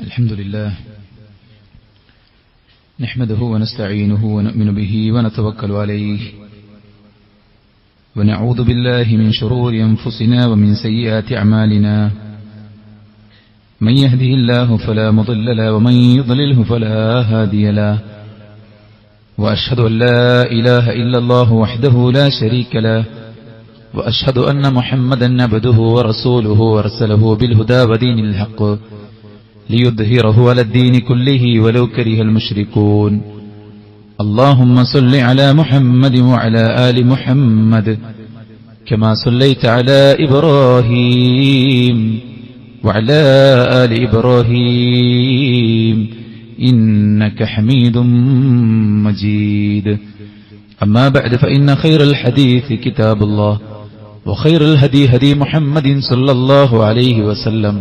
الحمد لله نحمده ونستعينه ونؤمن به ونتوكل عليه ونعوذ بالله من شرور أنفسنا ومن سيئات أعمالنا من يهده الله فلا مضل له ومن يضلله فلا هادي له وأشهد أن لا إله إلا الله وحده لا شريك له وأشهد أن محمدا عبده ورسوله أرسله بالهدى ودين الحق ليظهره على الدين كله ولو كره المشركون اللهم صل على محمد وعلى آل محمد كما صليت على إبراهيم وعلى آل إبراهيم إنك حميد مجيد أما بعد فإن خير الحديث كتاب الله وخير الهدي هدي محمد صلى الله عليه وسلم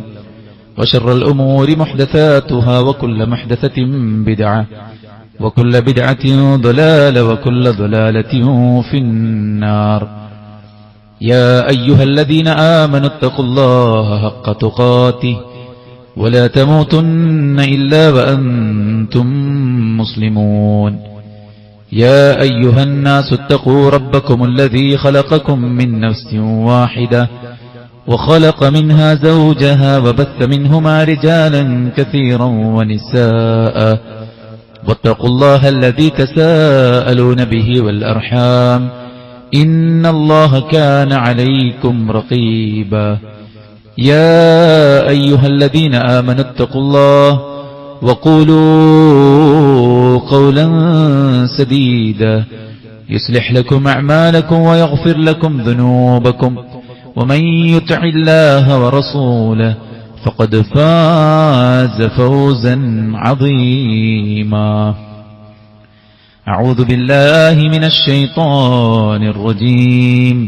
وشر الأمور محدثاتها وكل محدثة بدعة وكل بدعة ضلالة وكل ضلالة في النار يا أيها الذين آمنوا اتقوا الله حق تقاته ولا تموتن إلا وأنتم مسلمون يا أيها الناس اتقوا ربكم الذي خلقكم من نفس واحدة وخلق منها زوجها وبث منهما رجالا كثيرا ونساء واتقوا الله الذي تساءلون به والأرحام إن الله كان عليكم رقيبا يا أيها الذين آمنوا اتقوا الله وقولوا قولا سديدا يصلح لكم أعمالكم ويغفر لكم ذنوبكم ومن يطع الله ورسوله فقد فاز فوزا عظيما أعوذ بالله من الشيطان الرجيم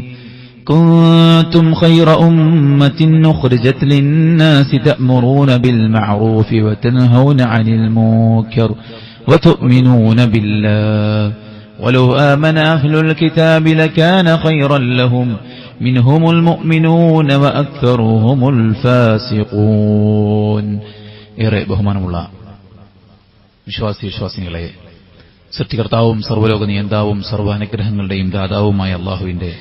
كنتم خير أمة أخرجت للناس تأمرون بالمعروف وتنهون عن المنكر وتؤمنون بالله ولو آمن أهل الكتاب لكان خيرا لهم منهم المؤمنون وأكثرهم الفاسقون ഏറെ ബഹുമാനമുള്ള വിശ്വാസികളെ സൃഷ്ടികർത്താവും സർവ്വലോക നിയന്താവും സർവ്വാനുഗ്രഹങ്ങളുടെയും ദാതാവുമായ അല്ലാഹുവിന്റെ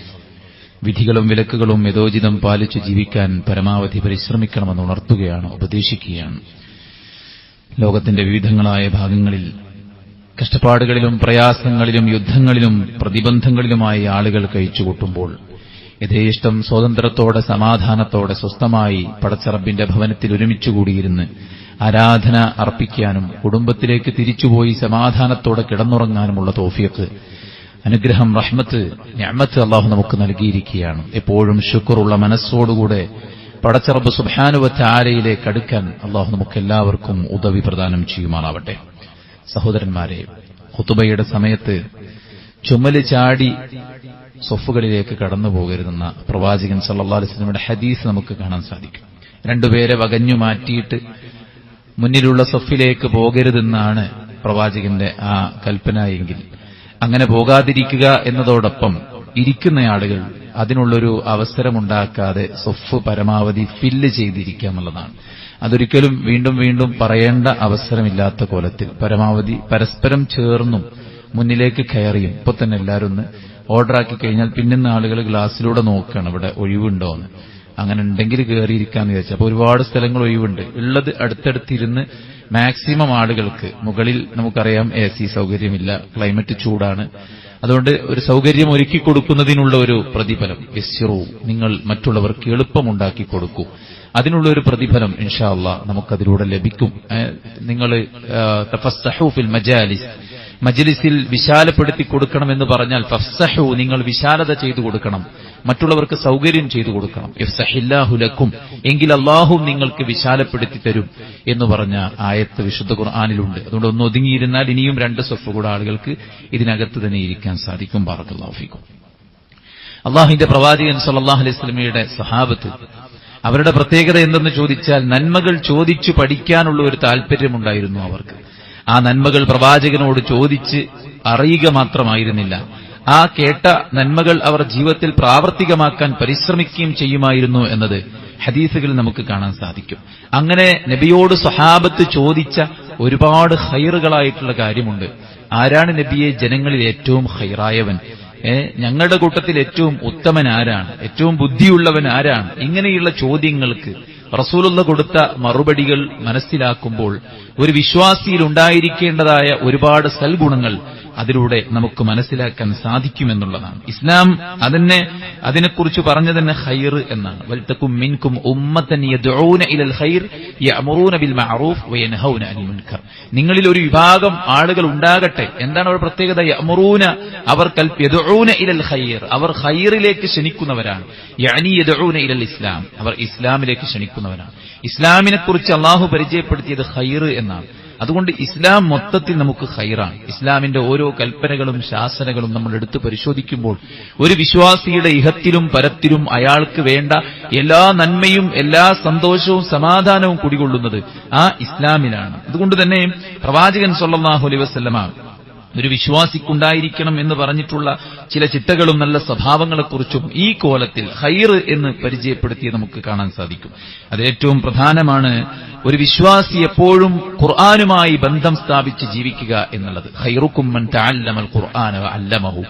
വിധികളും വിലക്കുകളും യഥോചിതം പാലിച്ചു ജീവിക്കാൻ പരമാവധി പരിശ്രമിക്കണമെന്ന് ഉണർത്തുകയാണ്, ഉപദേശിക്കുകയാണ്. ലോകത്തിന്റെ വിവിധങ്ങളായ ഭാഗങ്ങളിൽ കഷ്ടപ്പാടുകളിലും പ്രയാസങ്ങളിലും യുദ്ധങ്ങളിലും പ്രതിബന്ധങ്ങളിലുമായി ആളുകൾ കഴിച്ചുകൂട്ടുമ്പോൾ യഥേഷ്ടം സ്വാതന്ത്ര്യത്തോടെ സമാധാനത്തോടെ സ്വസ്ഥമായി പടച്ചറബിന്റെ ഭവനത്തിൽ ഒരുമിച്ചുകൂടിയിരുന്ന് ആരാധന അർപ്പിക്കാനും കുടുംബത്തിലേക്ക് തിരിച്ചുപോയി സമാധാനത്തോടെ കിടന്നുറങ്ങാനുമുള്ള തൗഫീഖ്, അനുഗ്രഹം, റഹ്മത്ത്, നിഅമത്ത് അല്ലാഹു നമുക്ക് നൽകിയിരിക്കുകയാണ്. എപ്പോഴും ശുക്റുള്ള മനസ്സോടുകൂടെ പടച്ചറബ് സുബ്ഹാനഹു വ തആലയിലേക്ക് അടുക്കാൻ അല്ലാഹു നമുക്കെല്ലാവർക്കും ഉദവി പ്രദാനം ചെയ്യുമാറാവട്ടെ. സഹോദരന്മാരെ, ഖുതുബയുടെ സമയത്ത് ചുമല് ചാടി സൊഫുകളിലേക്ക് കടന്നു പോകരുതെന്ന പ്രവാചകൻ സല്ലല്ലാഹു അലൈഹി വസല്ലമയുടെ ഹദീസ് നമുക്ക് കാണാൻ സാധിക്കും. രണ്ടുപേരെ വകഞ്ഞു മാറ്റിയിട്ട് മുന്നിലുള്ള സൊഫിലേക്ക് പോകരുതെന്നാണ് പ്രവാചകന്റെ ആ കൽപ്പന എങ്കിൽ അങ്ങനെ പോകാതിരിക്കുക എന്നതോടൊപ്പം ഇരിക്കുന്ന ആളുകൾ അതിനുള്ളൊരു അവസരമുണ്ടാക്കാതെ സൊഫ് പരമാവധി ഫില്ല് ചെയ്തിരിക്കാമെന്നുള്ളതാണ്. അതൊരിക്കലും വീണ്ടും വീണ്ടും പറയേണ്ട അവസരമില്ലാത്ത കോലത്തിൽ പരമാവധി പരസ്പരം ചേർന്നും മുന്നിലേക്ക് കയറിയും ഇപ്പൊ തന്നെ എല്ലാവരും ഒന്ന് ഓർഡറാക്കി കഴിഞ്ഞാൽ പിന്നുന്ന ആളുകൾ ഗ്ലാസ്സിലൂടെ നോക്കുകയാണ് ഇവിടെ ഒഴിവുണ്ടോ എന്ന്. അങ്ങനെ ഉണ്ടെങ്കിൽ കയറിയിരിക്കാന്ന് വിചാരിച്ചു. അപ്പോൾ ഒരുപാട് സ്ഥലങ്ങൾ ഒഴിവുണ്ട്. ഉള്ളത് അടുത്തടുത്തിരുന്ന് മാക്സിമം ആളുകൾക്ക് മുകളിൽ നമുക്കറിയാം AC സൗകര്യമില്ല, ക്ലൈമറ്റ് ചൂടാണ്. അതുകൊണ്ട് ഒരു സൗകര്യം ഒരുക്കി കൊടുക്കുന്നതിനുള്ള ഒരു പ്രതിഫലം യസ്സിറു, നിങ്ങൾ മറ്റുള്ളവർക്ക് എളുപ്പമുണ്ടാക്കി കൊടുക്കൂ. അതിനുള്ള ഒരു പ്രതിഫലം ഇൻഷാ അല്ലാഹ് നമുക്കതിലൂടെ ലഭിക്കും. നിങ്ങൾ തഫസ്സഹു ഫിൽ മജാലിസ്, മജ്ലിസിൽ വിശാലപ്പെടുത്തി കൊടുക്കണമെന്ന് പറഞ്ഞാൽ ഫഫ്സഹു, നിങ്ങൾ വിശാലത ചെയ്തു കൊടുക്കണം, മറ്റുള്ളവർക്ക് സൗകര്യം ചെയ്തു കൊടുക്കണം. യഫ്സഹില്ലാഹു ലക്കും, എങ്കിൽ അല്ലാഹു നിങ്ങൾക്ക് വിശാലപ്പെടുത്തി തരും എന്ന് പറഞ്ഞ ആയത്ത് വിശുദ്ധ ഖുർആനിലുണ്ട്. അതുകൊണ്ട് ഒന്ന് ഒതുങ്ങിയിരുന്നാൽ ഇനിയും രണ്ട് സഫ് കൂടെ ആളുകൾക്ക് ഇതിനകത്ത് തന്നെ ഇരിക്കാൻ സാധിക്കും. ബാറക്കല്ലാഹു ഫീക്കും. അല്ലാഹുവിന്റെ പ്രവാചകൻ സല്ലല്ലാഹു അലൈഹി വസല്ലമയുടെ സഹാബത്ത്, അവരുടെ പ്രത്യേകത എന്തെന്ന് ചോദിച്ചാൽ നന്മകൾ ചോദിച്ചു പഠിക്കാനുള്ള ഒരു താല്പര്യമുണ്ടായിരുന്നു അവർക്ക്. ആ നന്മകൾ പ്രവാചകനോട് ചോദിച്ച് അറിയുക മാത്രമായിരുന്നില്ല, ആ കേട്ട നന്മകൾ അവർ ജീവിതത്തിൽ പ്രാവർത്തികമാക്കാൻ പരിശ്രമിക്കുകയും ചെയ്യുമായിരുന്നു എന്നത് ഹദീസുകളിൽ നമുക്ക് കാണാൻ സാധിക്കും. അങ്ങനെ നബിയോട് സ്വഹാബത്ത് ചോദിച്ച ഒരുപാട് ഖൈറുകളായിട്ടുള്ള കാര്യമുണ്ട്. ആരാണ് നബിയെ ജനങ്ങളിൽ ഏറ്റവും ഖൈറായവൻ? ഞങ്ങളുടെ കൂട്ടത്തിൽ ഏറ്റവും ഉത്തമൻ ആരാണ്? ഏറ്റവും ബുദ്ധിയുള്ളവൻ ആരാണ്? ഇങ്ങനെയുള്ള ചോദ്യങ്ങൾക്ക് റസൂലുള്ള കൊടുത്ത മറുപടികൾ മനസ്സിലാക്കുമ്പോൾ ഒരു വിശ്വാസിയിൽ ഉണ്ടായിരിക്കേണ്ടതായ ഒരുപാട് സൽഗുണങ്ങൾ അതിലൂടെ നമുക്ക് മനസ്സിലാക്കാൻ സാധിക്കുമെന്നുള്ളതാണ്. ഇസ്ലാം അതിനെക്കുറിച്ച് പറഞ്ഞു തന്നെ ഖൈർ എന്നാണ്. വൽതകും മിൻകും ഉമ്മത്തൻ യദ്ഊന ഇലൽ ഖൈർ യഅ്മുറൂന ബിൽ മഅറൂഫ് വയൻഹൗന അനിൽ മുൻകർ. നിങ്ങളിൽ ഒരു വിഭാഗം ആളുകൾ ഉണ്ടാകട്ടെ. എന്താണ് അവരുടെ പ്രത്യേകത? യഅ്മുറൂന, അവർ യദ്ഊന ഇലൽ ഖൈർ, അവർ ഖൈറിലേക്ക് ക്ഷണിക്കുന്നവരാണ്. യഅനി യദ്ഊന ഇലൽ ഇസ്ലാം, അവർ ഇസ്ലാമിലേക്ക് ക്ഷണിക്കുന്നവരാണ്. ഇസ്ലാമിനെക്കുറിച്ച് അല്ലാഹു പരിചയപ്പെടുത്തിയത് ഖൈർ എന്നാണ്. അതുകൊണ്ട് ഇസ്ലാം മൊത്തത്തിൽ നമുക്ക് ഖൈറാണ്. ഇസ്ലാമിന്റെ ഓരോ കൽപ്പനകളും ശാസനകളും നമ്മൾ എടുത്ത് പരിശോധിക്കുമ്പോൾ ഒരു വിശ്വാസിയുടെ ഇഹത്തിലും പരത്തിലും അയാൾക്ക് വേണ്ട എല്ലാ നന്മയും എല്ലാ സന്തോഷവും സമാധാനവും കുടികൊള്ളുന്നത് ആ ഇസ്ലാമിലാണ്. അതുകൊണ്ട് തന്നെ പ്രവാചകൻ സ്വല്ലല്ലാഹു അലൈഹി വസല്ലമ ഒരു വിശ്വാസിക്കുണ്ടായിരിക്കണം എന്ന് പറഞ്ഞിട്ടുള്ള ചില ചിട്ടകളും നല്ല സ്വഭാവങ്ങളെക്കുറിച്ചും ഈ കോലത്തിൽ ഖൈർ എന്ന് പരിചയപ്പെടുത്തിയത് നമുക്ക് കാണാൻ സാധിക്കും. അതിലേറ്റവും പ്രധാനമാണ് ഒരു വിശ്വാസി എപ്പോഴും ഖുർആനുമായി ബന്ധം സ്ഥാപിച്ച് ജീവിക്കുക എന്നുള്ളത്. ഖൈറുക്കും മൻ തഅല്ലമൽ ഖുർആന വഅല്ലമഹു.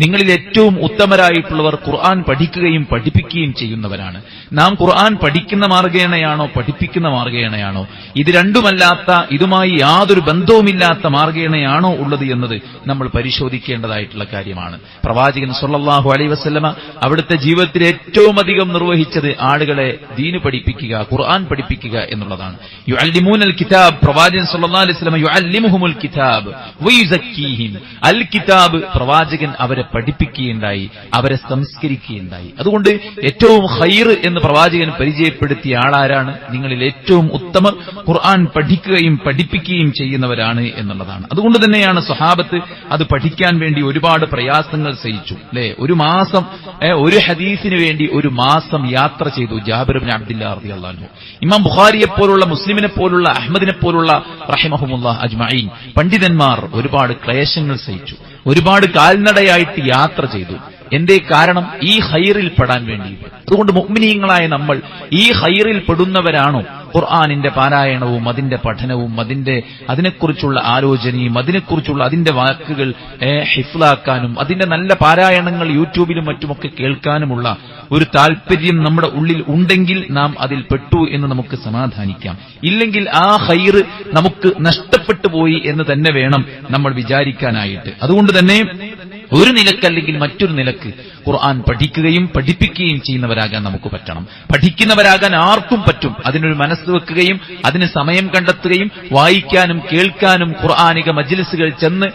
നിങ്ങളിൽ ഏറ്റവും ഉത്തമരായിട്ടുള്ളവർ ഖുർആൻ പഠിക്കുകയും പഠിപ്പിക്കുകയും ചെയ്യുന്നവരാണ്. നാം ഖുർആൻ പഠിക്കുന്ന മാർഗേണയാണോ പഠിപ്പിക്കുന്ന മാർഗേണയാണോ, ഇത് രണ്ടുമല്ലാത്ത, ഇതുമായി യാതൊരു ബന്ധവുമില്ലാത്ത മാർഗേണയാണോ ഉള്ളത് എന്നത് നമ്മൾ പരിശോധിക്കേണ്ടതായിട്ടുള്ള കാര്യമാണ്. പ്രവാചകൻ സ്വല്ലല്ലാഹു അലൈഹി വസല്ലമ അവിടുത്തെ ജീവിതത്തിൽ ഏറ്റവും അധികം നിർവഹിച്ചത് ആളുകളെ ദീന് പഠിപ്പിക്കുക, ഖുർആൻ പഠിപ്പിക്കുക എന്നുള്ളതാണ്. യുഅല്ലിമൂനൽ കിതാബ്, പ്രവാചകൻ സ്വല്ലല്ലാഹു അലൈഹി വസല്ലമ യുഅല്ലിമുഹുമുൽ കിതാബ് വയുസക്കീഹിം. അൽ കിതാബ്, പ്രവാചകൻ അവരെ പഠിപ്പിക്കുകയുണ്ടായി, അവരെ സംസ്കരിക്കുകയുണ്ടായി. അതുകൊണ്ട് ഏറ്റവും ഖൈർ എന്ന് പ്രവാചകൻ പരിചയപ്പെടുത്തിയ ആളാരാണ്? നിങ്ങളിൽ ഏറ്റവും ഉത്തമർ ഖുർആൻ പഠിക്കുകയും പഠിപ്പിക്കുകയും ചെയ്യുന്നവരാണ് എന്നുള്ളതാണ്. അതുകൊണ്ട് തന്നെയാണ് സ്വഹാബത്ത് അത് പഠിക്കാൻ വേണ്ടി ഒരുപാട് പ്രയാസങ്ങൾ സഹിച്ചു. അല്ലെ, ഒരു മാസം ഒരു ഹദീസിന് വേണ്ടി ഒരു മാസം യാത്ര ചെയ്തു ജാബിർ ഇബ്നു അബ്ദില്ലാഹ് റളിയല്ലാഹു അൻഹു. ഇമാം ബുഖാരിയെ പോലുള്ള, മുസ്ലിമിനെ പോലുള്ള, അഹ്മദിനെ പോലുള്ള റഹിമഹുമുല്ലാഹ് അജ്മഈൻ പണ്ഡിതന്മാർ ഒരുപാട് ക്ലേശങ്ങൾ സഹിച്ചു, ഒരുപാട് കാൽനടയായിട്ട് യാത്ര ചെയ്തു. എന്തേ കാരണം? ഈ ഖൈറിൽ പെടാൻ വേണ്ടി. അതുകൊണ്ട് മുഅ്മിനീങ്ങളായ നമ്മൾ ഈ ഖൈറിൽ പെടുന്നവരാണോ? ഖുർആനിന്റെ പാരായണവും അതിന്റെ പഠനവും അതിനെക്കുറിച്ചുള്ള ആലോചനയും അതിനെക്കുറിച്ചുള്ള അതിന്റെ വാക്കുകൾ ഹിഫ്ലാക്കാനും അതിന്റെ നല്ല പാരായണങ്ങൾ യൂട്യൂബിലും മറ്റുമൊക്കെ കേൾക്കാനുമുള്ള ഒരു താല്പര്യം നമ്മുടെ ഉള്ളിൽ ഉണ്ടെങ്കിൽ നാം അതിൽ പെട്ടു എന്ന് നമുക്ക് സമാധാനിക്കാം. ഇല്ലെങ്കിൽ ആ ഖൈർ നമുക്ക് നഷ്ടപ്പെട്ടു പോയി എന്ന് തന്നെ വേണം നമ്മൾ വിചാരിക്കാനായിട്ട്. അതുകൊണ്ട് തന്നെ ഒരു നിലക്കല്ലെങ്കിൽ മറ്റൊരു നിലക്ക് ഖുർആൻ പഠിക്കുകയും പഠിപ്പിക്കുകയും ചെയ്യുന്നവരാകാൻ നമുക്ക് പറ്റണം. പഠിക്കുന്നവരാകാൻ ആർക്കും പറ്റും. അതിനൊരു മനസ്സ് വെക്കുകയും അതിന് സമയം കണ്ടെത്തുകയും വായിക്കാനും കേൾക്കാനും ഖുർആനിക മജ്ലിസുകൾ ചെന്ന്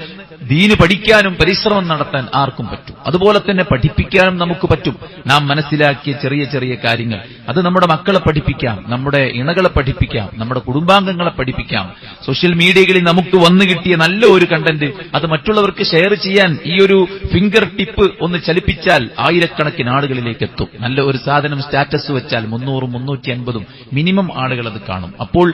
ദീന് പഠിക്കാനും പരിശ്രമം നടത്താൻ ആർക്കും പറ്റും. അതുപോലെ തന്നെ പഠിപ്പിക്കാനും നമുക്ക് പറ്റും. നാം മനസ്സിലാക്കിയ ചെറിയ ചെറിയ കാര്യങ്ങൾ അത് നമ്മുടെ മക്കളെ പഠിപ്പിക്കാം, നമ്മുടെ ഇണകളെ പഠിപ്പിക്കാം, നമ്മുടെ കുടുംബാംഗങ്ങളെ പഠിപ്പിക്കാം. സോഷ്യൽ മീഡിയകളിൽ നമുക്ക് വന്നു കിട്ടിയ നല്ല ഒരു കണ്ടന്റ് അത് മറ്റുള്ളവർക്ക് ഷെയർ ചെയ്യാൻ ഈ ഒരു ഫിംഗർ ടിപ്പ് ഒന്ന് ചലിപ്പിച്ചാൽ ആയിരക്കണക്കിന് ആളുകളിലേക്ക് എത്തും. നല്ല ഒരു സാധനം സ്റ്റാറ്റസ് വെച്ചാൽ 300, 350 മിനിമം ആളുകൾ അത് കാണും. അപ്പോൾ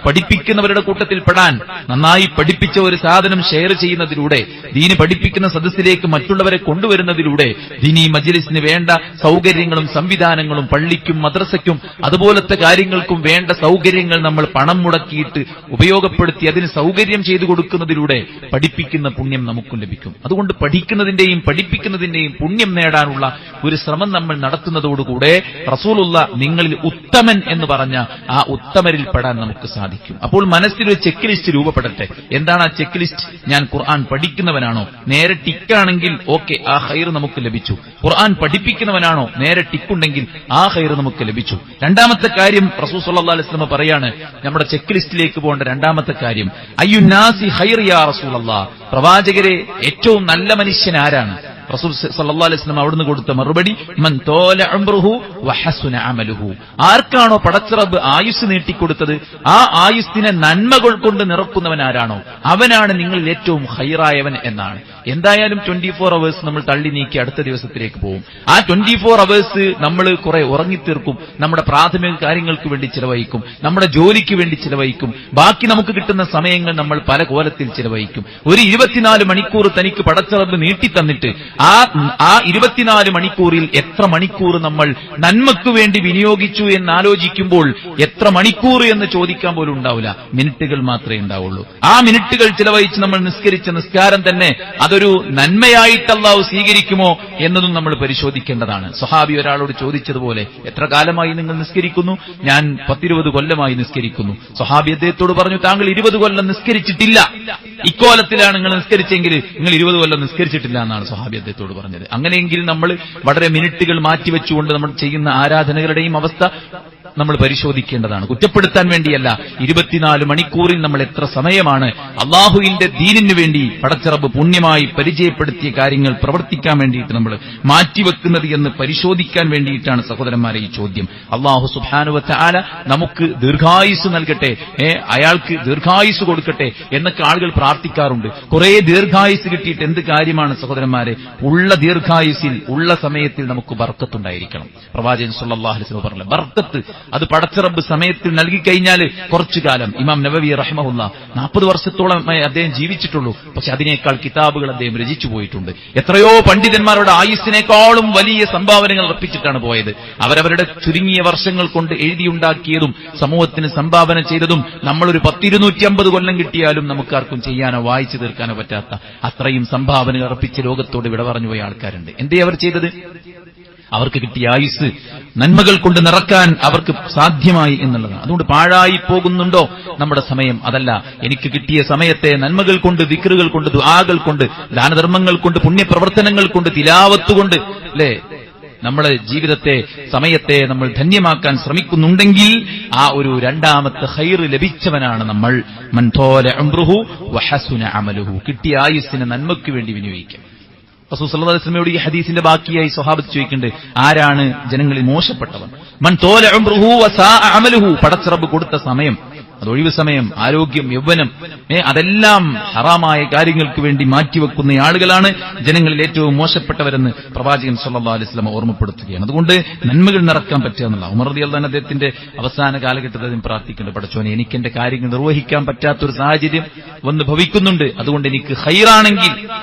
പഠിപ്പിക്കുന്നവരുടെ കൂട്ടത്തിൽ പെടാൻ, നന്നായി പഠിപ്പിച്ച ഒരു സാധനം ഷെയർ ചെയ്യുന്നതിലൂടെ, ദീന് പഠിപ്പിക്കുന്ന സദസ്സിലേക്ക് മറ്റുള്ളവരെ കൊണ്ടുവരുന്നതിലൂടെ ദീനി മജ്ലിസിന് വേണ്ട സൗകര്യങ്ങളും സംവിധാനങ്ങളും പള്ളിക്കും മദ്രസയ്ക്കും അതുപോലത്തെ കാര്യങ്ങൾക്കും വേണ്ട സൗകര്യങ്ങൾ നമ്മൾ പണം മുടക്കിയിട്ട് ഉപയോഗപ്പെടുത്തി അതിന് സൗകര്യം ചെയ്തു കൊടുക്കുന്നതിലൂടെ പഠിപ്പിക്കുന്ന പുണ്യം നമുക്കും ലഭിക്കും. അതുകൊണ്ട് പഠിക്കുന്നതിന്റെയും പഠിപ്പിക്കുന്നതിന്റെയും പുണ്യം നേടാനുള്ള ഒരു ശ്രമം നമ്മൾ നടത്തുന്നതോടുകൂടെ റസൂലുള്ള നിങ്ങളിൽ ഉത്തമൻ എന്ന് പറഞ്ഞ ആ ഉത്തമരിൽ പെടാൻ നമുക്ക് സാധിക്കും. അപ്പോൾ മനസ്സിലൊരു ചെക്ക് ലിസ്റ്റ് രൂപപ്പെടട്ടെ. എന്താണ് ആ ചെക്ക് ലിസ്റ്റ്? ഞാൻ ഖുർആൻ പഠിക്കുന്നവനാണോ? നേരെ ടിക്കാണെങ്കിൽ ഓക്കെ, ആ ഖൈർ നമുക്ക് ലഭിച്ചു. ഖുർആൻ പഠിപ്പിക്കുന്നവനാണോ? നേരെ ടിക്കുണ്ടെങ്കിൽ ആ ഖൈർ നമുക്ക് ലഭിച്ചു. രണ്ടാമത്തെ കാര്യം റസൂൽ സ്വല്ലല്ലാഹു അലൈഹി വസല്ലം പറയാണ്, നമ്മുടെ ചെക്ക് ലിസ്റ്റിലേക്ക് പോകേണ്ട രണ്ടാമത്തെ കാര്യം, അയ്യുന്നാസി ഖൈർ യാ റസൂലല്ലാഹ്, പ്രവാചകരെ ഏറ്റവും നല്ല മനുഷ്യൻ ആരാണ്? റസൂൽ സല്ലല്ലാഹു അലൈഹി വസല്ലം അവിടുന്ന് കൊടുത്ത മറുപടി, മൻ തോല ഉംറുഹു വഹസുന അമലുഹു, ആർക്കാണോ പടച്ച റബ്ബ് ആയുസ് നീട്ടിക്കൊടുത്തത് ആ ആയുസ്സിനെ നന്മകൾ കൊണ്ട് നിറക്കുന്നവൻ ആരാണോ അവനാണ് നിങ്ങളിൽ ഏറ്റവും ഖൈറായവൻ എന്നാണ്. എന്തായാലും 24 അവേഴ്സ് നമ്മൾ തള്ളി നീക്കി അടുത്ത ദിവസത്തിലേക്ക് പോകും. ആ 24 അവേഴ്സ് നമ്മൾ കുറെ ഉറങ്ങിത്തീർക്കും, നമ്മുടെ പ്രാഥമിക കാര്യങ്ങൾക്ക് വേണ്ടി ചിലവഴിക്കും, നമ്മുടെ ജോലിക്ക് വേണ്ടി ചിലവഴിക്കും, ബാക്കി നമുക്ക് കിട്ടുന്ന സമയങ്ങൾ നമ്മൾ പല കോലത്തിൽ ചിലവഴിക്കും. ഒരു 24 മണിക്കൂർ തനിക്ക് പടച്ച റബ്ബ് നീട്ടിത്തന്നിട്ട് ആ 24 മണിക്കൂറിൽ എത്ര മണിക്കൂർ നമ്മൾ നന്മയ്ക്കു വേണ്ടി വിനിയോഗിച്ചു എന്നാലോചിക്കുമ്പോൾ എത്ര മണിക്കൂർ എന്ന് ചോദിക്കാൻ പോലും ഉണ്ടാവില്ല, മിനിറ്റുകൾ മാത്രമേ ഉണ്ടാവുള്ളൂ. ആ മിനിറ്റുകൾ ചിലവഴിച്ച് നമ്മൾ നിസ്കരിച്ച നിസ്കാരം തന്നെ അതൊരു നന്മയായിട്ട് അല്ലാഹു സ്വീകരിക്കുമോ എന്നതും നമ്മൾ പരിശോധിക്കേണ്ടതാണ്. സ്വഹാബി ഒരാളോട് ചോദിച്ചതുപോലെ, എത്ര കാലമായി നിങ്ങൾ നിസ്കരിക്കുന്നു? ഞാൻ 10-20 കൊല്ലമായി നിസ്കരിക്കുന്നു. സ്വഹാബി അദ്ദേഹത്തോട് പറഞ്ഞു, താങ്കൾ 20 കൊല്ലം നിസ്കരിച്ചിട്ടില്ല, ഇക്കോലത്തിലാണ് നിങ്ങൾ നിസ്കരിച്ചെങ്കിൽ നിങ്ങൾ 20 കൊല്ലം നിസ്കരിച്ചിട്ടില്ല എന്നാണ് സ്വഹാബി അദ്ദേഹത്തോട് പറഞ്ഞത്. അങ്ങനെയെങ്കിൽ നമ്മൾ വളരെ മിനിറ്റുകൾ മാറ്റിവെച്ചുകൊണ്ട് നമ്മൾ ചെയ്യുന്ന ആരാധനകളുടെയും അവസ്ഥ നമ്മൾ പരിശോധിക്കേണ്ടതാണ്. കുറ്റപ്പെടുത്താൻ വേണ്ടിയല്ല, 24 മണിക്കൂറിൽ നമ്മൾ എത്ര സമയമാണ് അള്ളാഹുവിന്റെ ദീനിനു വേണ്ടി പടച്ചറബ് പുണ്യമായി പരിചയപ്പെടുത്തിയ കാര്യങ്ങൾ പ്രവർത്തിക്കാൻ വേണ്ടിയിട്ട് നമ്മൾ മാറ്റിവെക്കുന്നത് എന്ന് പരിശോധിക്കാൻ വേണ്ടിയിട്ടാണ് സഹോദരന്മാരെ ഈ ചോദ്യം. അള്ളാഹു സുബ്ഹാനഹു വ തആല നമുക്ക് ദീർഘായുസ് നൽകട്ടെ, അയാൾക്ക് ദീർഘായുസ് കൊടുക്കട്ടെ എന്നൊക്കെ ആളുകൾ പ്രാർത്ഥിക്കാറുണ്ട്. കുറെ ദീർഘായുസ് കിട്ടിയിട്ട് എന്ത് കാര്യമാണ് സഹോദരന്മാരെ? ഉള്ള ദീർഘായുസിൽ ഉള്ള സമയത്തിൽ നമുക്ക് ബർക്കത്തുണ്ടായിരിക്കണം. പ്രവാചകൻ സല്ലല്ലാഹു അലൈഹി വസല്ലം പറഞ്ഞ ബർക്കത്ത് അത് പടച്ചറബ് സമയത്തിൽ നൽകിക്കഴിഞ്ഞാൽ കുറച്ചു കാലം, ഇമാം നവവി റഹിമഹുല്ലാഹ് 40 വർഷത്തോളമായി അദ്ദേഹം ജീവിച്ചിട്ടുള്ളൂ, പക്ഷെ അതിനേക്കാൾ കിതാബുകൾ അദ്ദേഹം രചിച്ചു പോയിട്ടുണ്ട്. എത്രയോ പണ്ഡിതന്മാരുടെ ആയുസ്സിനേക്കാളും വലിയ സംഭാവനകൾ അർപ്പിച്ചിട്ടാണ് പോയത്. അവരവരുടെ ചുരുങ്ങിയ വർഷങ്ങൾ കൊണ്ട് എഴുതിയുണ്ടാക്കിയതും സമൂഹത്തിന് സംഭാവന ചെയ്തതും നമ്മളൊരു 10-250 കൊല്ലം കിട്ടിയാലും നമുക്കാർക്കും ചെയ്യാനോ വായിച്ചു തീർക്കാനോ പറ്റാത്ത അത്രയും സംഭാവനകൾ അർപ്പിച്ച് ലോകത്തോട് വിട പറഞ്ഞു പോയ ആൾക്കാരുണ്ട്. എന്തേ അവർ ചെയ്തത്? അവർക്ക് കിട്ടിയ ആയുസ് നന്മകൾ കൊണ്ട് നിറക്കാൻ അവർക്ക് സാധ്യമായി എന്നുള്ളതാണ്. അതുകൊണ്ട് പാഴായി പോകുന്നുണ്ടോ നമ്മുടെ സമയം? അതല്ല, എനിക്ക് കിട്ടിയ സമയത്തെ നന്മകൾ കൊണ്ട്, ദിക്റുകൾ കൊണ്ട്, ദുആകൾ കൊണ്ട്, ദാനധർമ്മങ്ങൾ കൊണ്ട്, പുണ്യപ്രവർത്തനങ്ങൾ കൊണ്ട്, തിലാവത്ത് കൊണ്ട്, അല്ലേ, നമ്മുടെ ജീവിതത്തെ, സമയത്തെ നമ്മൾ ധന്യമാക്കാൻ ശ്രമിക്കുന്നുണ്ടെങ്കിൽ ആ ഒരു രണ്ടാമത്തെ ഖൈർ ലഭിച്ചവനാണ് നമ്മൾ. മൻ തോല ഉംറുഹു വഹസുന അമലുഹു. കിട്ടിയ ആയുസ്സിനെ നന്മയ്ക്ക് വേണ്ടി വിനിയോഗിക്കുക. റസൂൽ സല്ലല്ലാഹു അലൈഹി വസല്ലമയോട് ഈ ഹദീസിന്റെ ബാക്കിയായി സ്വഹാബത്ത് ചോദിക്കുന്നുണ്ട്, ആരാണ് ജനങ്ങളിൽ മോശപ്പെട്ടവൻ? മൻ തോല ഉംറുഹു വസാഅ അമലുഹു. പടച്ചറബ് കൊടുത്ത സമയം, അത് ഒഴിവ് സമയം, ആരോഗ്യം, യൗവനം, അതെല്ലാം ഹറാമായ കാര്യങ്ങൾക്ക് വേണ്ടി മാറ്റിവെക്കുന്ന ആളുകളാണ് ജനങ്ങളിൽ ഏറ്റവും മോശപ്പെട്ടവരെന്ന് പ്രവാചകൻ സല്ലല്ലാഹു അലൈഹി വസല്ലം ഓർമ്മപ്പെടുത്തുകയാണ്. അതുകൊണ്ട് നന്മകൾ നിറക്കാൻ പറ്റുക എന്നുള്ള. ഉമർ റളിയല്ലാഹു അൻഹു അദ്ദേഹത്തിന്റെ അവസാന കാലഘട്ടത്തിൽ അദ്ദേഹം പ്രാർത്ഥിക്കുന്നുണ്ട്, പടച്ചോനെ എനിക്ക് എന്റെ കാര്യങ്ങൾ നിർവഹിക്കാൻ പറ്റാത്തൊരു സാഹചര്യം വന്ന് ഭവിക്കുന്നുണ്ട്, അതുകൊണ്ട് എനിക്ക് ഖൈറാണെങ്കിൽ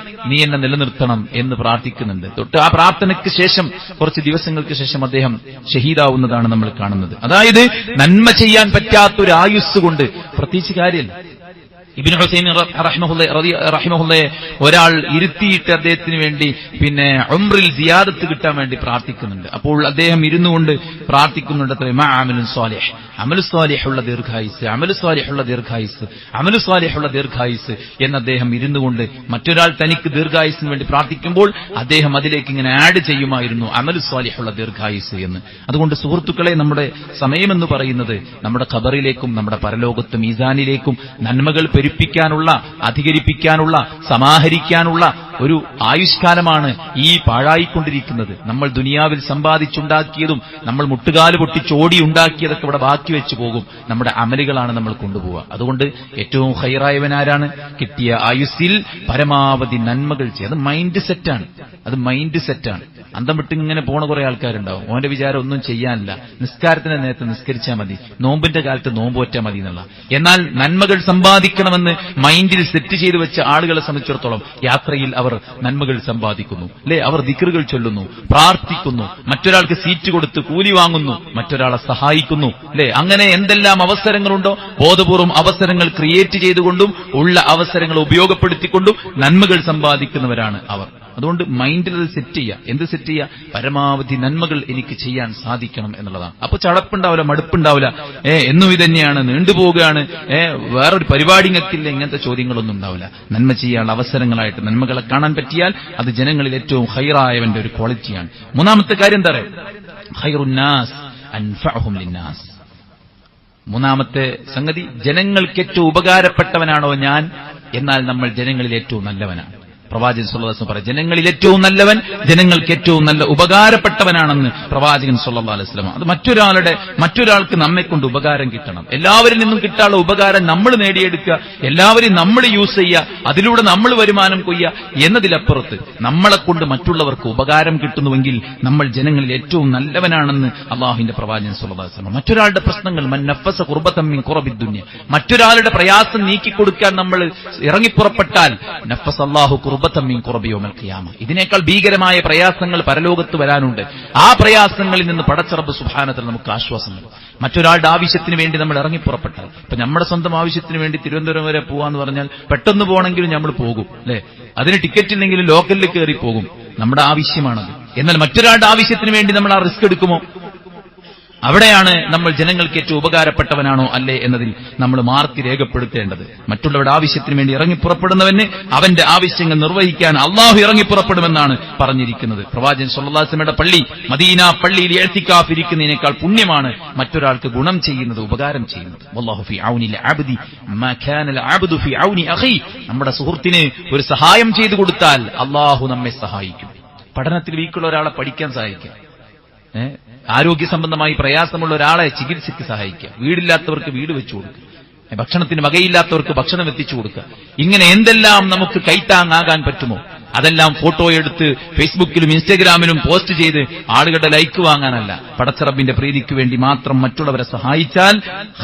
നീ എന്നെ നിലനിർത്തണം എന്ന് പ്രാർത്ഥിക്കുന്നുണ്ട്. തൊട്ട് ആ പ്രാർത്ഥനയ്ക്ക് ശേഷം കുറച്ച് ദിവസങ്ങൾക്ക് ശേഷം അദ്ദേഹം ഷഹീദാവുന്നതാണ് നമ്മൾ കാണുന്നത്. അതായത് നന്മ ചെയ്യാൻ പറ്റാത്തൊരു ആയുസ് കൊണ്ട് പ്രത്യേകിച്ച് കാര്യമില്ല. ഇബ്നു ഹുസൈൻ റഹിമഹുല്ലയെ ഒരാൾ ഇരുത്തിയിട്ട് അദ്ദേഹത്തിന് വേണ്ടി ഉംറിൽ സിയാദത്ത് കിട്ടാൻ വേണ്ടി പ്രാർത്ഥിക്കുന്നുണ്ട്. അപ്പോൾ അദ്ദേഹം ഇരുന്നുകൊണ്ട് പ്രാർത്ഥിക്കുന്നുണ്ട്, അമലുൻ സ്വാലിഹ്, അമലു സ്വാലിഹുള്ള ദീർഘായുസ്, അമലു സ്വാലിഹുള്ള ദീർഘായുസ്, അമലു സ്വാലിഹുള്ള ദീർഘായുസ് എന്ന് അദ്ദേഹം ഇരുന്നുകൊണ്ട് മറ്റൊരാൾ തനിക്ക് ദീർഘായുസിന് വേണ്ടി പ്രാർത്ഥിക്കുമ്പോൾ അദ്ദേഹം അതിലേക്ക് ഇങ്ങനെ ആഡ് ചെയ്യുമായിരുന്നു, അമലു സ്വാലിഹുള്ള ദീർഘായുസ് എന്ന്. അതുകൊണ്ട് സുഹൃത്തുക്കളെ, നമ്മുടെ സമയമെന്ന് പറയുന്നത് നമ്മുടെ ഖബറിലേക്കും നമ്മുടെ പരലോകത്ത് മീസാനിലേക്കും നന്മകൾ പെരുപ്പിക്കാനുള്ള, അധികരിപ്പിക്കാനുള്ള, സമാഹരിക്കാനുള്ള ഒരു ആയുഷ്കാലമാണ് ഈ പാഴായിക്കൊണ്ടിരിക്കുന്നത്. നമ്മൾ ദുനിയാവിൽ സമ്പാദിച്ചുണ്ടാക്കിയതും നമ്മൾ മുട്ടുകാല് പൊട്ടിച്ചോടി ഉണ്ടാക്കിയതൊക്കെ ഇവിടെ ബാക്കി വെച്ചു പോകും. നമ്മുടെ അമലുകളാണ് നമ്മൾ കൊണ്ടുപോവുക. അതുകൊണ്ട് ഏറ്റവും ഖൈറായവനാരാണ്? കിട്ടിയ ആയുസ്സിൽ പരമാവധി നന്മകൾ ചെയ്യുക. അത് മൈൻഡ് സെറ്റാണ്, അത് മൈൻഡ് സെറ്റാണ്. അന്തം വിട്ട് ഇങ്ങനെ പോണ കുറെ ആൾക്കാരുണ്ടാവും. ഓന്റെ വിചാരം ഒന്നും ചെയ്യാനില്ല, നിസ്കാരത്തിന്റെ നേരത്തെ നിസ്കരിച്ചാൽ മതി, നോമ്പിന്റെ കാലത്ത് നോമ്പ് പറ്റാൻ മതി എന്നുള്ള. എന്നാൽ നന്മകൾ സമ്പാദിക്കണമെന്ന് മൈൻഡിൽ സെറ്റ് ചെയ്തു വെച്ച ആളുകളെ സംബന്ധിച്ചിടത്തോളം യാത്രയിൽ അവർ നന്മകൾ സമ്പാദിക്കുന്നു, അല്ലെ? അവർ ദിക്റുകൾ ചൊല്ലുന്നു, പ്രാർത്ഥിക്കുന്നു, മറ്റൊരാൾക്ക് സീറ്റ് കൊടുത്ത് കൂലി വാങ്ങുന്നു, മറ്റൊരാളെ സഹായിക്കുന്നു, അല്ലെ? അങ്ങനെ എന്തെല്ലാം അവസരങ്ങളുണ്ടോ ബോധപൂർവം അവസരങ്ങൾ ക്രിയേറ്റ് ചെയ്തുകൊണ്ടും ഉള്ള അവസരങ്ങൾ ഉപയോഗപ്പെടുത്തിക്കൊണ്ടും നന്മകൾ സമ്പാദിക്കുന്നവരാണ് അവർ. അതുകൊണ്ട് മൈൻഡിൽ അത് സെറ്റ് ചെയ്യുക. എന്ത് സെറ്റ് ചെയ്യുക? പരമാവധി നന്മകൾ എനിക്ക് ചെയ്യാൻ സാധിക്കണം എന്നുള്ളതാണ്. അപ്പൊ ചടപ്പുണ്ടാവില്ല, മടുപ്പുണ്ടാവില്ല. എന്നും ഇതന്നെയാണ്, നീണ്ടുപോവുകയാണ്, വേറൊരു പരിപാടി ഞെക്കില്ല, ഇങ്ങനത്തെ ചോദ്യങ്ങളൊന്നും ഉണ്ടാവില്ല. നന്മ ചെയ്യാനുള്ള അവസരങ്ങളായിട്ട് നന്മകളെ കാണാൻ പറ്റിയാൽ അത് ജനങ്ങളിൽ ഏറ്റവും ഖൈറായവന്റെ ഒരു ക്വാളിറ്റിയാണ്. മൂന്നാമത്തെ കാര്യം എന്താ പറയുക? ഖൈറുന്നാസ് അൻഫഅഹും ലിന്നാസ്. മൂന്നാമത്തെ സംഗതി, ജനങ്ങൾക്ക് ഏറ്റവും ഉപകാരപ്പെട്ടവനാണോ ഞാൻ, എന്നാൽ നമ്മൾ ജനങ്ങളിൽ ഏറ്റവും നല്ലവനാണ്. പ്രവാചകൻ സല്ലല്ലാഹു അലൈഹി വസല്ലം പറയും, ജനങ്ങളിൽ ഏറ്റവും നല്ലവൻ ജനങ്ങൾക്ക് ഏറ്റവും നല്ല ഉപകാരപ്പെട്ടവനാണെന്ന് പ്രവാചകൻ സല്ലല്ലാഹു അലൈഹി വസല്ലം. അത് മറ്റൊരാൾക്ക് നമ്മെക്കൊണ്ട് ഉപകാരം കിട്ടണം, എല്ലാവരിൽ നിന്നും കിട്ടാനുള്ള ഉപകാരം നമ്മൾ നേടിയെടുക്കുക, എല്ലാവരെയും നമ്മൾ യൂസ് ചെയ്യുക, അതിലൂടെ നമ്മൾ വരുമാനം കൊയ്യുക എന്നതിലപ്പുറത്ത് നമ്മളെക്കൊണ്ട് മറ്റുള്ളവർക്ക് ഉപകാരം കിട്ടുന്നുവെങ്കിൽ നമ്മൾ ജനങ്ങളിൽ ഏറ്റവും നല്ലവനാണെന്ന് അള്ളാഹുവിന്റെ പ്രവാചകൻ സല്ലല്ലാഹു അലൈഹി വസല്ലം. മറ്റൊരാളുടെ പ്രശ്നങ്ങൾ, മൻ നഫസ ഖുർബതൻ മിൻ ഖുറബിദ് ദുനിയ, മറ്റൊരാളുടെ പ്രയാസം നീക്കിക്കൊടുക്കാൻ നമ്മൾ ഇറങ്ങിപ്പുറപ്പെട്ടാൽ നഫസ അല്ലാഹു കുർബത്തൻ മിൻ ഖുർബി യൗമിൽ ഖിയാമ. ഇതിനേക്കാൾ ഭീകരമായ പ്രയാസങ്ങൾ പരലോകത്ത് വരാനുണ്ട്. ആ പ്രയാസങ്ങളിൽ നിന്ന് പടച്ച റബ്ബ് സുബ്ഹാനഹു വ തആല നമുക്ക് ആശ്വാസം നൽകും. മറ്റൊരാളുടെ ആവശ്യത്തിന് വേണ്ടി നമ്മൾ ഇറങ്ങി പുറപ്പെട്ടാൽ, ഇപ്പൊ നമ്മുടെ സ്വന്തം ആവശ്യത്തിന് വേണ്ടി തിരുവനന്തപുരം വരെ പോവാന്ന് പറഞ്ഞാൽ പെട്ടെന്ന് പോകണമെങ്കിലും നമ്മൾ പോകും അല്ലെ. അതിന് ടിക്കറ്റ് ഇല്ലെങ്കിലും ലോക്കലിൽ കയറി പോകും. നമ്മുടെ ആവശ്യമാണത്. എന്നാൽ മറ്റൊരാളുടെ ആവശ്യത്തിന് വേണ്ടി നമ്മൾ ആ റിസ്ക് എടുക്കുമോ? അവിടെയാണ് നമ്മൾ ജനങ്ങൾക്ക് ഏറ്റവും ഉപകാരപ്പെട്ടവനാണോ അല്ലേ എന്നതിൽ നമ്മൾ മാർക്ക് രേഖപ്പെടുത്തേണ്ടത്. മറ്റുള്ളവരുടെ ആവശ്യത്തിന് വേണ്ടി ഇറങ്ങിപ്പുറപ്പെടുന്നവന് അവന്റെ ആവശ്യങ്ങൾ നിർവഹിക്കാൻ അള്ളാഹു ഇറങ്ങിപ്പുറപ്പെടുമെന്നാണ് പറഞ്ഞിരിക്കുന്നത്. പ്രവാചകൻ സ്വല്ലല്ലാഹു അലൈഹി വസല്ലമയുടെ പള്ളി മദീന പള്ളിയിൽ ഇഅ്തികാഫ് ഇരിക്കുന്നതിനേക്കാൾ പുണ്യമാണ് മറ്റൊരാൾക്ക് ഗുണം ചെയ്യുന്നത്, ഉപകാരം ചെയ്യുന്നത്. വല്ലാഹു ഫീ ഔനിൽ അബ്ദി മാ കാനൽ അബ്ദു ഫീ ഔനി അഖീ. നമ്മുടെ സുഹൃത്തിന് ഒരു സഹായം ചെയ്തു കൊടുത്താൽ അള്ളാഹു നമ്മെ സഹായിക്കും. പഠനത്തിൽ വീക്കുള്ള ഒരാളെ പഠിക്കാൻ സഹായിക്കാം, ആരോഗ്യ സംബന്ധമായി പ്രയാസമുള്ള ഒരാളെ ചികിത്സയ്ക്ക് സഹായിക്കുക, വീടില്ലാത്തവർക്ക് വീട് വെച്ചു കൊടുക്കുക, ഭക്ഷണത്തിന് വകയില്ലാത്തവർക്ക് ഭക്ഷണം എത്തിച്ചു കൊടുക്കുക. ഇങ്ങനെ എന്തെല്ലാം നമുക്ക് കൈത്താങ്ങാകാൻ പറ്റുമോ അതെല്ലാം ഫോട്ടോ എടുത്ത് ഫേസ്ബുക്കിലും ഇൻസ്റ്റഗ്രാമിലും പോസ്റ്റ് ചെയ്ത് ആളുകളുടെ ലൈക്ക് വാങ്ങാനല്ല, പടച്ച റബ്ബിന്റെ പ്രീതിക്ക് വേണ്ടി മാത്രം മറ്റുള്ളവരെ സഹായിച്ചാൽ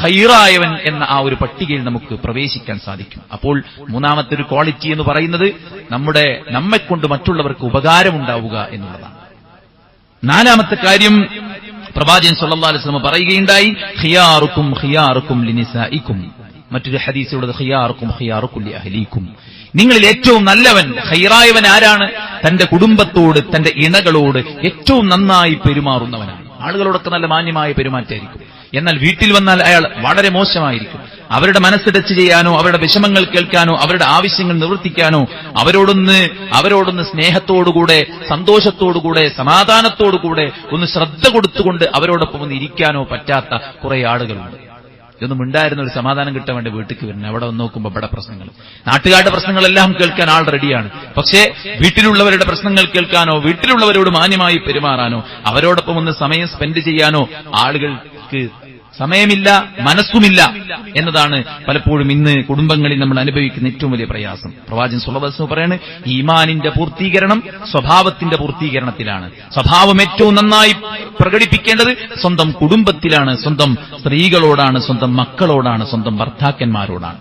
ഖൈറായവൻ എന്ന ആ ഒരു പട്ടികയിൽ നമുക്ക് പ്രവേശിക്കാൻ സാധിക്കും. അപ്പോൾ മൂന്നാമത്തെ ഒരു ക്വാളിറ്റി എന്ന് പറയുന്നത് നമ്മെക്കൊണ്ട് മറ്റുള്ളവർക്ക് ഉപകാരമുണ്ടാവുക എന്നുള്ളതാണ്. നാലാമത്തെ കാര്യം പ്രവാചകൻ സ്വല്ലല്ലാഹു അലൈഹി വസല്ലം പറയുകയുണ്ടായി, ഖിയാറുക്കും ഖിയാറുക്കും ലിനിസാഇക്കും. മറ്റൊരു ഹദീസിലുള്ളത് ഖിയാറുക്കും ഖിയാറുക്കും ലിഅഹ്ലീക്കും. നിങ്ങളിൽ ഏറ്റവും നല്ലവൻ, ഖൈറായവൻ ആരാണ്? തന്റെ കുടുംബത്തോട്, തന്റെ ഇണകളോട് ഏറ്റവും നന്നായി പെരുമാറുന്നവനാണ്. ആളുകളോടൊക്കെ നല്ല മാന്യമായ പെരുമാറ്റമായിരിക്കും. എന്നാൽ വീട്ടിൽ വന്നാൽ അയാൾ വളരെ മോശമായിരിക്കും. അവരുടെ മനസ്സ് ടച്ച് ചെയ്യാനോ, അവരുടെ വിഷമങ്ങൾ കേൾക്കാനോ, അവരുടെ ആവശ്യങ്ങൾ നിവർത്തിക്കാനോ, അവരോടൊന്ന് സ്നേഹത്തോടുകൂടെ, സന്തോഷത്തോടുകൂടെ, സമാധാനത്തോടുകൂടെ ഒന്ന് ശ്രദ്ധ കൊടുത്തുകൊണ്ട് അവരോടൊപ്പം ഒന്ന് ഇരിക്കാനോ പറ്റാത്ത കുറെ ആളുകളുണ്ട്. ഇതൊന്നും ഉണ്ടായിരുന്ന ഒരു സമാധാനം കിട്ടാൻ വേണ്ടി വീട്ടിലേക്ക് വരുന്നത്. അവിടെ വന്ന് നോക്കുമ്പോൾ ഇവിടെ പ്രശ്നങ്ങൾ, നാട്ടുകാരുടെ പ്രശ്നങ്ങളെല്ലാം കേൾക്കാൻ ആൾ റെഡിയാണ്. പക്ഷേ വീട്ടിലുള്ളവരുടെ പ്രശ്നങ്ങൾ കേൾക്കാനോ, വീട്ടിലുള്ളവരോട് മാന്യമായി പെരുമാറാനോ, അവരോടൊപ്പം ഒന്ന് സമയം സ്പെൻഡ് ചെയ്യാനോ ആളുകൾക്ക് സമയമില്ല, മനസ്സുമില്ല എന്നതാണ് പലപ്പോഴും ഇന്ന് കുടുംബങ്ങളിൽ നമ്മൾ അനുഭവിക്കുന്ന ഏറ്റവും വലിയ പ്രയാസം. പ്രവാചകൻ സ്വല്ലല്ലാഹു അലൈഹി വസല്ലം പറയാണ്, ഈമാനിന്റെ പൂർത്തീകരണം സ്വഭാവത്തിന്റെ പൂർത്തീകരണത്തിലാണ്. സ്വഭാവം ഏറ്റവും നന്നായി പ്രകടിപ്പിക്കേണ്ടത് സ്വന്തം കുടുംബത്തിലാണ്, സ്വന്തം സ്ത്രീകളോടാണ്, സ്വന്തം മക്കളോടാണ്, സ്വന്തം ഭർത്താക്കന്മാരോടാണ്.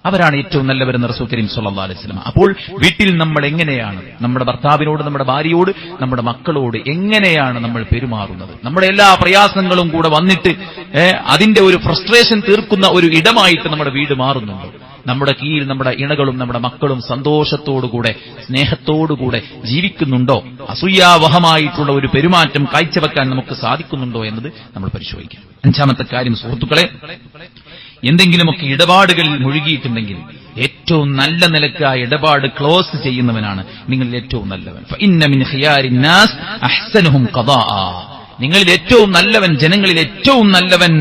അവരാണ് ഏറ്റവും നല്ലവരെന്ന് റസൂൽ കരീം സ്വല്ലല്ലാഹു അലൈഹി വസല്ലം. അപ്പോൾ വീട്ടിൽ നമ്മൾ എങ്ങനെയാണ് നമ്മുടെ ഭർത്താവിനോട്, നമ്മുടെ ഭാര്യയോട്, നമ്മുടെ മക്കളോട് എങ്ങനെയാണ് നമ്മൾ പെരുമാറുന്നത്? നമ്മുടെ എല്ലാ പ്രയാസങ്ങളും കൂടെ വന്നിട്ട് അതിന്റെ ഒരു ഫ്രസ്ട്രേഷൻ തീർക്കുന്ന ഒരു ഇടമായിട്ട് നമ്മുടെ വീട് മാറുന്നുണ്ടോ? നമ്മുടെ കീഴിൽ നമ്മുടെ ഇണകളും നമ്മുടെ മക്കളും സന്തോഷത്തോടുകൂടെ, സ്നേഹത്തോടുകൂടെ ജീവിക്കുന്നുണ്ടോ? അസൂയാവഹമായിട്ടുള്ള ഒരു പെരുമാറ്റം കാഴ്ചവെക്കാൻ നമുക്ക് സാധിക്കുന്നുണ്ടോ എന്നത് നമ്മൾ പരിശോധിക്കാം. അഞ്ചാമത്തെ കാര്യം സുഹൃത്തുക്കളെ, എന്തെങ്കിലുമൊക്കെ ഇടപാടുകളിൽ മുഴുകിയിട്ടുണ്ടെങ്കിൽ ഏറ്റവും നല്ല നിലക്ക് ആ ഇടപാട് ക്ലോസ് ചെയ്യുന്നവനാണ് നിങ്ങളിൽ ഏറ്റവും നല്ലവൻ. ഫഇന്ന മിൻ ഖിയാരിൻ നാസ് അഹ്സനുഹും ഖദാഅ. നിങ്ങളിൽ ഏറ്റവും നല്ലവൻ, ജനങ്ങളിൽ ഏറ്റവും നല്ലവൻ,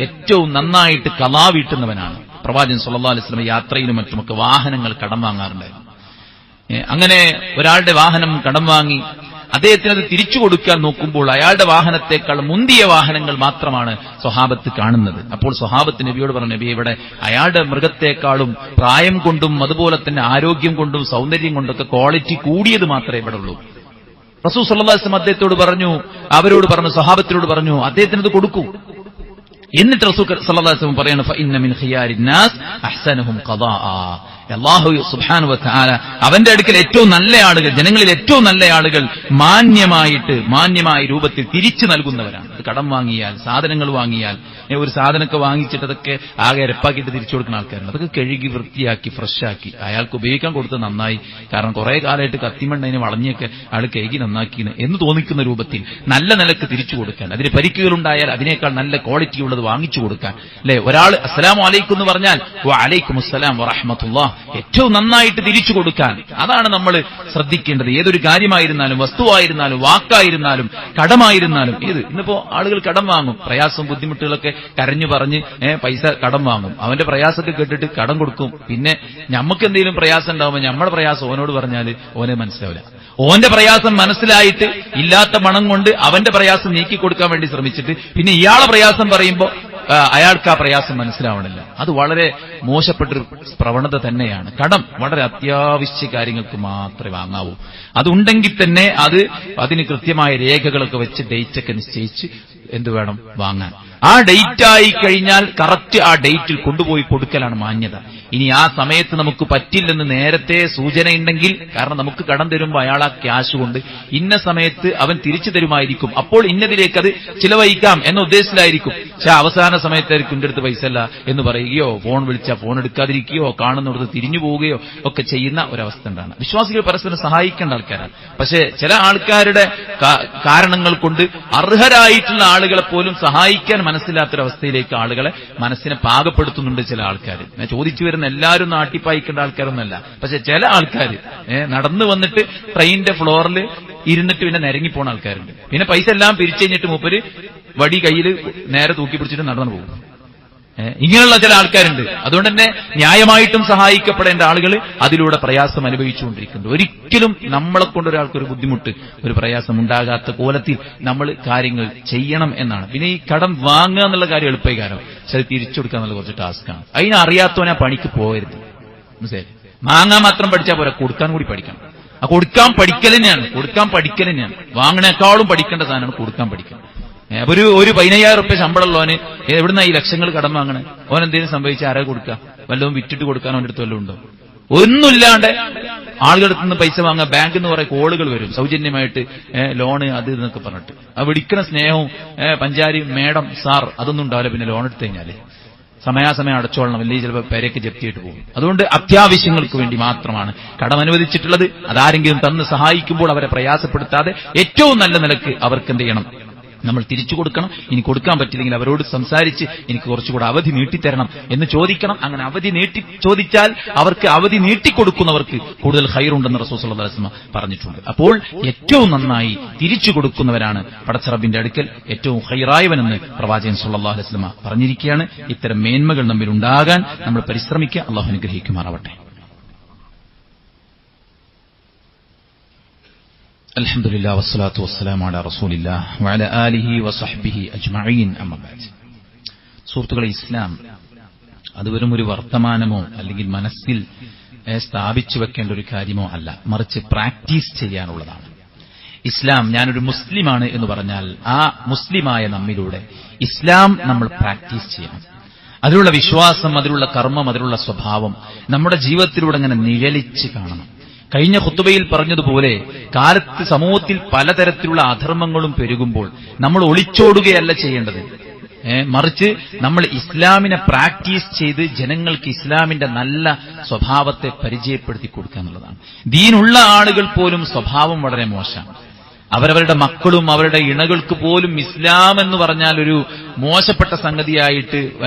ഏറ്റവും നന്നായിട്ട് ഖളാ വീട്ടുന്നവനാണ്. പ്രവാചകൻ സ്വല്ലല്ലാഹു അലൈഹി വസല്ലം യാത്രയിലും മറ്റുമൊക്കെ വാഹനങ്ങൾ കടം വാങ്ങാറുണ്ടായിരുന്നു. അങ്ങനെ ഒരാളുടെ വാഹനം കടം വാങ്ങി അദ്ദേഹത്തിന് അത് തിരിച്ചു കൊടുക്കാൻ നോക്കുമ്പോൾ അയാളുടെ വാഹനത്തെക്കാൾ മുന്തിയ വാഹനങ്ങൾ മാത്രമാണ് സ്വഹാബത്ത് കാണുന്നത്. അപ്പോൾ സ്വഹാബത്ത് നബിയോട് പറഞ്ഞു, നബി, ഇവിടെ അയാളുടെ മൃഗത്തെക്കാളും പ്രായം കൊണ്ടും അതുപോലെ തന്നെ ആരോഗ്യം കൊണ്ടും സൗന്ദര്യം കൊണ്ടൊക്കെ ക്വാളിറ്റി കൂടിയത് മാത്രമേ ഇവിടെ ഉള്ളൂ. റസൂൽ സ്വല്ലല്ലാഹു അലൈഹി വസല്ലം അവരോട് പറഞ്ഞു, സ്വഹാബത്തിനോട് പറഞ്ഞു, അദ്ദേഹത്തിന് ഇത് കൊടുക്കൂ. എന്നിട്ട് റസൂൽ സ്വല്ലല്ലാഹു അലൈഹി വസല്ലം പറയാണ്, ഫഇന്ന മിൻ ഖിയാരിൻ നാസ് അഹ്സനുഹും ഖദാഅ. അല്ലാഹു സുബ്ഹാനഹു വ തആല അവന്റെ അടുക്കൽ ഏറ്റവും നല്ല ആളുകൾ, ജനങ്ങളിൽ ഏറ്റവും നല്ല ആളുകൾ മാന്യമായ രൂപത്തിൽ തിരിച്ചു നൽകുന്നവരാണ്. അത് കടം വാങ്ങിയാൽ, സാധനങ്ങൾ വാങ്ങിയാൽ, ഒരു സാധനമൊക്കെ വാങ്ങിച്ചിട്ട് അതൊക്കെ ആകെ രപ്പാക്കിയിട്ട് തിരിച്ചു കൊടുക്കുന്ന ആൾക്കാരുണ്ട്. അതൊക്കെ കഴുകി വൃത്തിയാക്കി ഫ്രഷാക്കി അയാൾക്ക് ഉപയോഗിക്കാൻ കൊടുത്തത് നന്നായി, കാരണം കുറെ കാലമായിട്ട് കത്തിമണ്ണതിന് വളഞ്ഞൊക്കെ അയാൾ കഴുകി നന്നാക്കിന് എന്ന് തോന്നിക്കുന്ന രൂപത്തിൽ നല്ല നിലക്ക് തിരിച്ചു കൊടുക്കാൻ, അതിന് പരിക്കുകളുണ്ടായാൽ അതിനേക്കാൾ നല്ല ക്വാളിറ്റി ഉള്ളത് വാങ്ങിച്ചു കൊടുക്കാൻ. അല്ലെ, ഒരാൾ അസ്സലാമു അലൈക്കും എന്ന് പറഞ്ഞാൽ വഅലൈക്കുമുസ്സലാം വറഹ്മത്തുള്ളാഹ് ഏറ്റവും നന്നായിട്ട് തിരിച്ചു കൊടുക്കാൻ. അതാണ് നമ്മൾ ശ്രദ്ധിക്കേണ്ടത്. ഏതൊരു കാര്യമായിരുന്നാലും, വസ്തുവായിരുന്നാലും, വാക്കായിരുന്നാലും, കടമായിരുന്നാലും. ഇന്നിപ്പോ ആളുകൾ കടം വാങ്ങും, പ്രയാസവും ബുദ്ധിമുട്ടുകളൊക്കെ കരഞ്ഞു പറഞ്ഞ് പൈസ കടം വാങ്ങും. അവന്റെ പ്രയാസമൊക്കെ കേട്ടിട്ട് കടം കൊടുക്കും. പിന്നെ നമുക്ക് എന്തെങ്കിലും പ്രയാസം ഉണ്ടാവുമ്പോൾ നമ്മുടെ പ്രയാസം ഓനോട് പറഞ്ഞാൽ ഓനെ മനസ്സിലാവില്ല. ഓന്റെ പ്രയാസം മനസ്സിലായിട്ട് ഇല്ലാത്ത പണം കൊണ്ട് അവന്റെ പ്രയാസം നീക്കി കൊടുക്കാൻ വേണ്ടി ശ്രമിച്ചിട്ട് പിന്നെ ഇയാളെ പ്രയാസം പറയുമ്പോൾ അയാൾക്ക് ആ പ്രയാസം മനസ്സിലാവണില്ല. അത് വളരെ മോശപ്പെട്ടൊരു പ്രവണത തന്നെയാണ്. കടം വളരെ അത്യാവശ്യ കാര്യങ്ങൾക്ക് മാത്രമേ വാങ്ങാവൂ. അതുണ്ടെങ്കിൽ തന്നെ അതിന് കൃത്യമായ രേഖകളൊക്കെ വെച്ച് ഡേറ്റൊക്കെ നിശ്ചയിച്ച് എന്ത് വേണം വാങ്ങാൻ. ആ ഡേറ്റ് ആയി കഴിഞ്ഞാൽ കറക്റ്റ് ആ ഡേറ്റിൽ കൊണ്ടുപോയി കൊടുക്കലാണ് മാന്യത. ഇനി ആ സമയത്ത് നമുക്ക് പറ്റില്ലെന്ന് നേരത്തെ സൂചനയുണ്ടെങ്കിൽ, കാരണം നമുക്ക് കടം തരുമ്പോൾ അയാൾ ആ ക്യാഷ് കൊണ്ട് ഇന്ന സമയത്ത് അവൻ തിരിച്ചു തരുമായിരിക്കും, അപ്പോൾ ഇന്നതിലേക്ക് അത് ചിലവഴിക്കാം എന്ന ഉദ്ദേശത്തിലായിരിക്കും. പക്ഷെ അവസാന സമയത്തായിരിക്കും എന്റെ അടുത്ത് പൈസ അല്ല എന്ന് പറയുകയോ ഫോൺ വിളിച്ചാൽ ഫോൺ എടുക്കാതിരിക്കുകയോ കാണുന്നിടത്ത് തിരിഞ്ഞു പോവുകയോ ഒക്കെ ചെയ്യുന്ന ഒരവസ്ഥ ഉണ്ടാണ്. വിശ്വാസികൾ പരസ്പരം സഹായിക്കേണ്ട ആൾക്കാരാണ്. പക്ഷേ ചില ആൾക്കാരുടെ കാരണങ്ങൾ കൊണ്ട് അർഹരായിട്ടുള്ള ആളുകളെ പോലും സഹായിക്കാൻ മനസ്സിലാത്തൊരവസ്ഥയിലേക്ക് ആളുകളെ മനസ്സിനെ പാകപ്പെടുത്തുന്നുണ്ട് ചില ആൾക്കാർ. ഞാൻ ചോദിച്ചു വരുന്ന എല്ലാവരും നാട്ടിപ്പായിക്കേണ്ട ആൾക്കാരൊന്നല്ല. പക്ഷെ ചില ആൾക്കാർ നടന്നു വന്നിട്ട് ട്രെയിനിന്റെ ഫ്ലോറിൽ ഇരുന്നിട്ട് പിന്നെ നിരങ്ങിപ്പോണ ആൾക്കാരുണ്ട്. പിന്നെ പൈസ എല്ലാം പിരിച്ചു കഴിഞ്ഞിട്ട് മൂപ്പര് വടി കയ്യിൽ നേരെ തൂക്കി പിടിച്ചിട്ട് നടന്നു പോകും. ഇങ്ങനെയുള്ള ചില ആൾക്കാരുണ്ട്. അതുകൊണ്ട് തന്നെ ന്യായമായിട്ടും സഹായിക്കപ്പെടേണ്ട ആളുകൾ അതിലൂടെ പ്രയാസം അനുഭവിച്ചുകൊണ്ടിരിക്കുന്നുണ്ട്. ഒരിക്കലും നമ്മളെ കൊണ്ട് ഒരാൾക്കൊരു ബുദ്ധിമുട്ട്, ഒരു പ്രയാസം ഉണ്ടാകാത്ത കോലത്തിൽ നമ്മൾ കാര്യങ്ങൾ ചെയ്യണം എന്നാണ്. പിന്നെ ഈ കടം വാങ്ങുക എന്നുള്ള കാര്യം എളുപ്പകാരം, പക്ഷെ തിരിച്ചു കൊടുക്കുക എന്നുള്ള കുറച്ച് ടാസ്ക്കാണ്. അതിനറിയാത്തവനെ പണിക്ക് പോകരുത്. മനസ്സിലായി? വാങ്ങാൻ മാത്രം പഠിച്ചാൽ പോരാ, കൊടുക്കാൻ കൂടി പഠിക്കണം. ആ കൊടുക്കാൻ പഠിക്കൽ തന്നെയാണ്. വാങ്ങണേക്കാളും പഠിക്കേണ്ട സാധനമാണ് കൊടുക്കാൻ പഠിക്കണം. ഒരു 15,000 റുപ്യ ശമ്പളമുള്ളവന് എവിടുന്ന ഈ ലക്ഷങ്ങൾ കടം വാങ്ങണേ? ഓൻ എന്തെങ്കിലും സംഭവിച്ചാൽ ആരാ കൊടുക്കുക? വല്ലതും വിറ്റിട്ട് കൊടുക്കാൻ അവൻ്റെ അടുത്ത് വല്ലതും ഉണ്ടോ? ഒന്നുമില്ലാണ്ട് ആളുകളുടെ നിന്ന് പൈസ വാങ്ങാൻ ബാങ്കിൽ നിന്ന് കുറെ കോളുകൾ വരും, സൗജന്യമായിട്ട് ലോണ് അത് എന്നൊക്കെ പറഞ്ഞിട്ട്. ആ വിളിക്കണ സ്നേഹവും പഞ്ചാരി മേഡം സാർ അതൊന്നും ഉണ്ടാവില്ല. പിന്നെ ലോൺ എടുത്തു കഴിഞ്ഞാല് സമയാസമയം അടച്ചോളണം, അല്ലെങ്കിൽ ചിലപ്പോൾ പേരേക്ക് ജപ്തിയായിട്ട് പോകും. അതുകൊണ്ട് അത്യാവശ്യങ്ങൾക്ക് വേണ്ടി മാത്രമാണ് കടം അനുവദിച്ചിട്ടുള്ളത്. അതാരെങ്കിലും തന്ന് സഹായിക്കുമ്പോൾ അവരെ പ്രയാസപ്പെടുത്താതെ ഏറ്റവും നല്ല നിലക്ക് അവർക്ക് എന്ത് ചെയ്യണം? നമ്മൾ തിരിച്ചു കൊടുക്കണം. ഇനി കൊടുക്കാൻ പറ്റില്ലെങ്കിൽ അവരോട് സംസാരിച്ച് എനിക്ക് കുറച്ചുകൂടെ അവധി നീട്ടിത്തരണം എന്ന് ചോദിക്കണം. അങ്ങനെ അവധി ചോദിച്ചാൽ അവർക്ക് അവധി നീട്ടിക്കൊടുക്കുന്നവർക്ക് കൂടുതൽ ഖൈറുണ്ടെന്ന് റസൂൽ സല്ലല്ലാഹു അലൈഹി വസല്ലം പറഞ്ഞിട്ടുണ്ട്. അപ്പോൾ ഏറ്റവും നന്നായി തിരിച്ചു കൊടുക്കുന്നവരാണ് പടച്ച റബ്ബിന്റെ അടുക്കൽ ഏറ്റവും ഖൈറായവനെന്ന് പ്രവാചകൻ സല്ലല്ലാഹു അലൈഹി വസല്ലം പറഞ്ഞിരിക്കുകയാണ്. ഇത്തരം മേന്മകൾ നമ്മിൽ ഉണ്ടാകാൻ നമ്മൾ പരിശ്രമിക്കുക. അള്ളാഹു അനുഗ്രഹിക്കുമാറാവട്ടെ. അൽഹംദുലില്ലാഹി വസ്സലാത്തു വസ്സലാമു അലാ റസൂലില്ലാഹി വഅലാ ആലിഹി വസഹ്ബിഹി അജ്മഈൻ. അമ്മാ ബഅദ്. സുഹൃത്തുക്കളെ, ഇസ്ലാം അത് വെറും ഒരു വർത്തമാനമോ അല്ലെങ്കിൽ മനസ്സിൽ സ്ഥാപിച്ചു വെക്കേണ്ട ഒരു കാര്യമോ അല്ല, മറിച്ച് പ്രാക്ടീസ് ചെയ്യാനുള്ളതാണ്. ഇസ്ലാം, ഞാനൊരു മുസ്ലിമാണ് എന്ന് പറഞ്ഞാൽ ആ മുസ്ലിമായ നമ്മിലൂടെ ഇസ്ലാം നമ്മൾ പ്രാക്ടീസ് ചെയ്യണം. അതിലുള്ള വിശ്വാസം, അതിലുള്ള കർമ്മം, അതിലുള്ള സ്വഭാവം നമ്മുടെ ജീവിതത്തിലൂടെ അങ്ങനെ നിഴലിച്ച് കാണണം. കഴിഞ്ഞ ഖുത്ബയിൽ പറഞ്ഞതുപോലെ കാലത്ത് സമൂഹത്തിൽ പലതരത്തിലുള്ള അധർമ്മങ്ങളും പെരുകുമ്പോൾ നമ്മൾ ഒളിച്ചോടുകയല്ല ചെയ്യേണ്ടത്, മറിച്ച് നമ്മൾ ഇസ്ലാമിനെ പ്രാക്ടീസ് ചെയ്ത് ജനങ്ങൾക്ക് ഇസ്ലാമിന്റെ നല്ല സ്വഭാവത്തെ പരിചയപ്പെടുത്തി കൊടുക്കുക എന്നുള്ളതാണ്. ദീനുള്ള ആളുകൾ പോലും സ്വഭാവം വളരെ മോശമാണ്. അവരവരുടെ മക്കളും അവരുടെ ഇണകൾക്ക് പോലും ഇസ്ലാം എന്ന് പറഞ്ഞാൽ ഒരു മോശപ്പെട്ട സംഗതിയായിട്ട്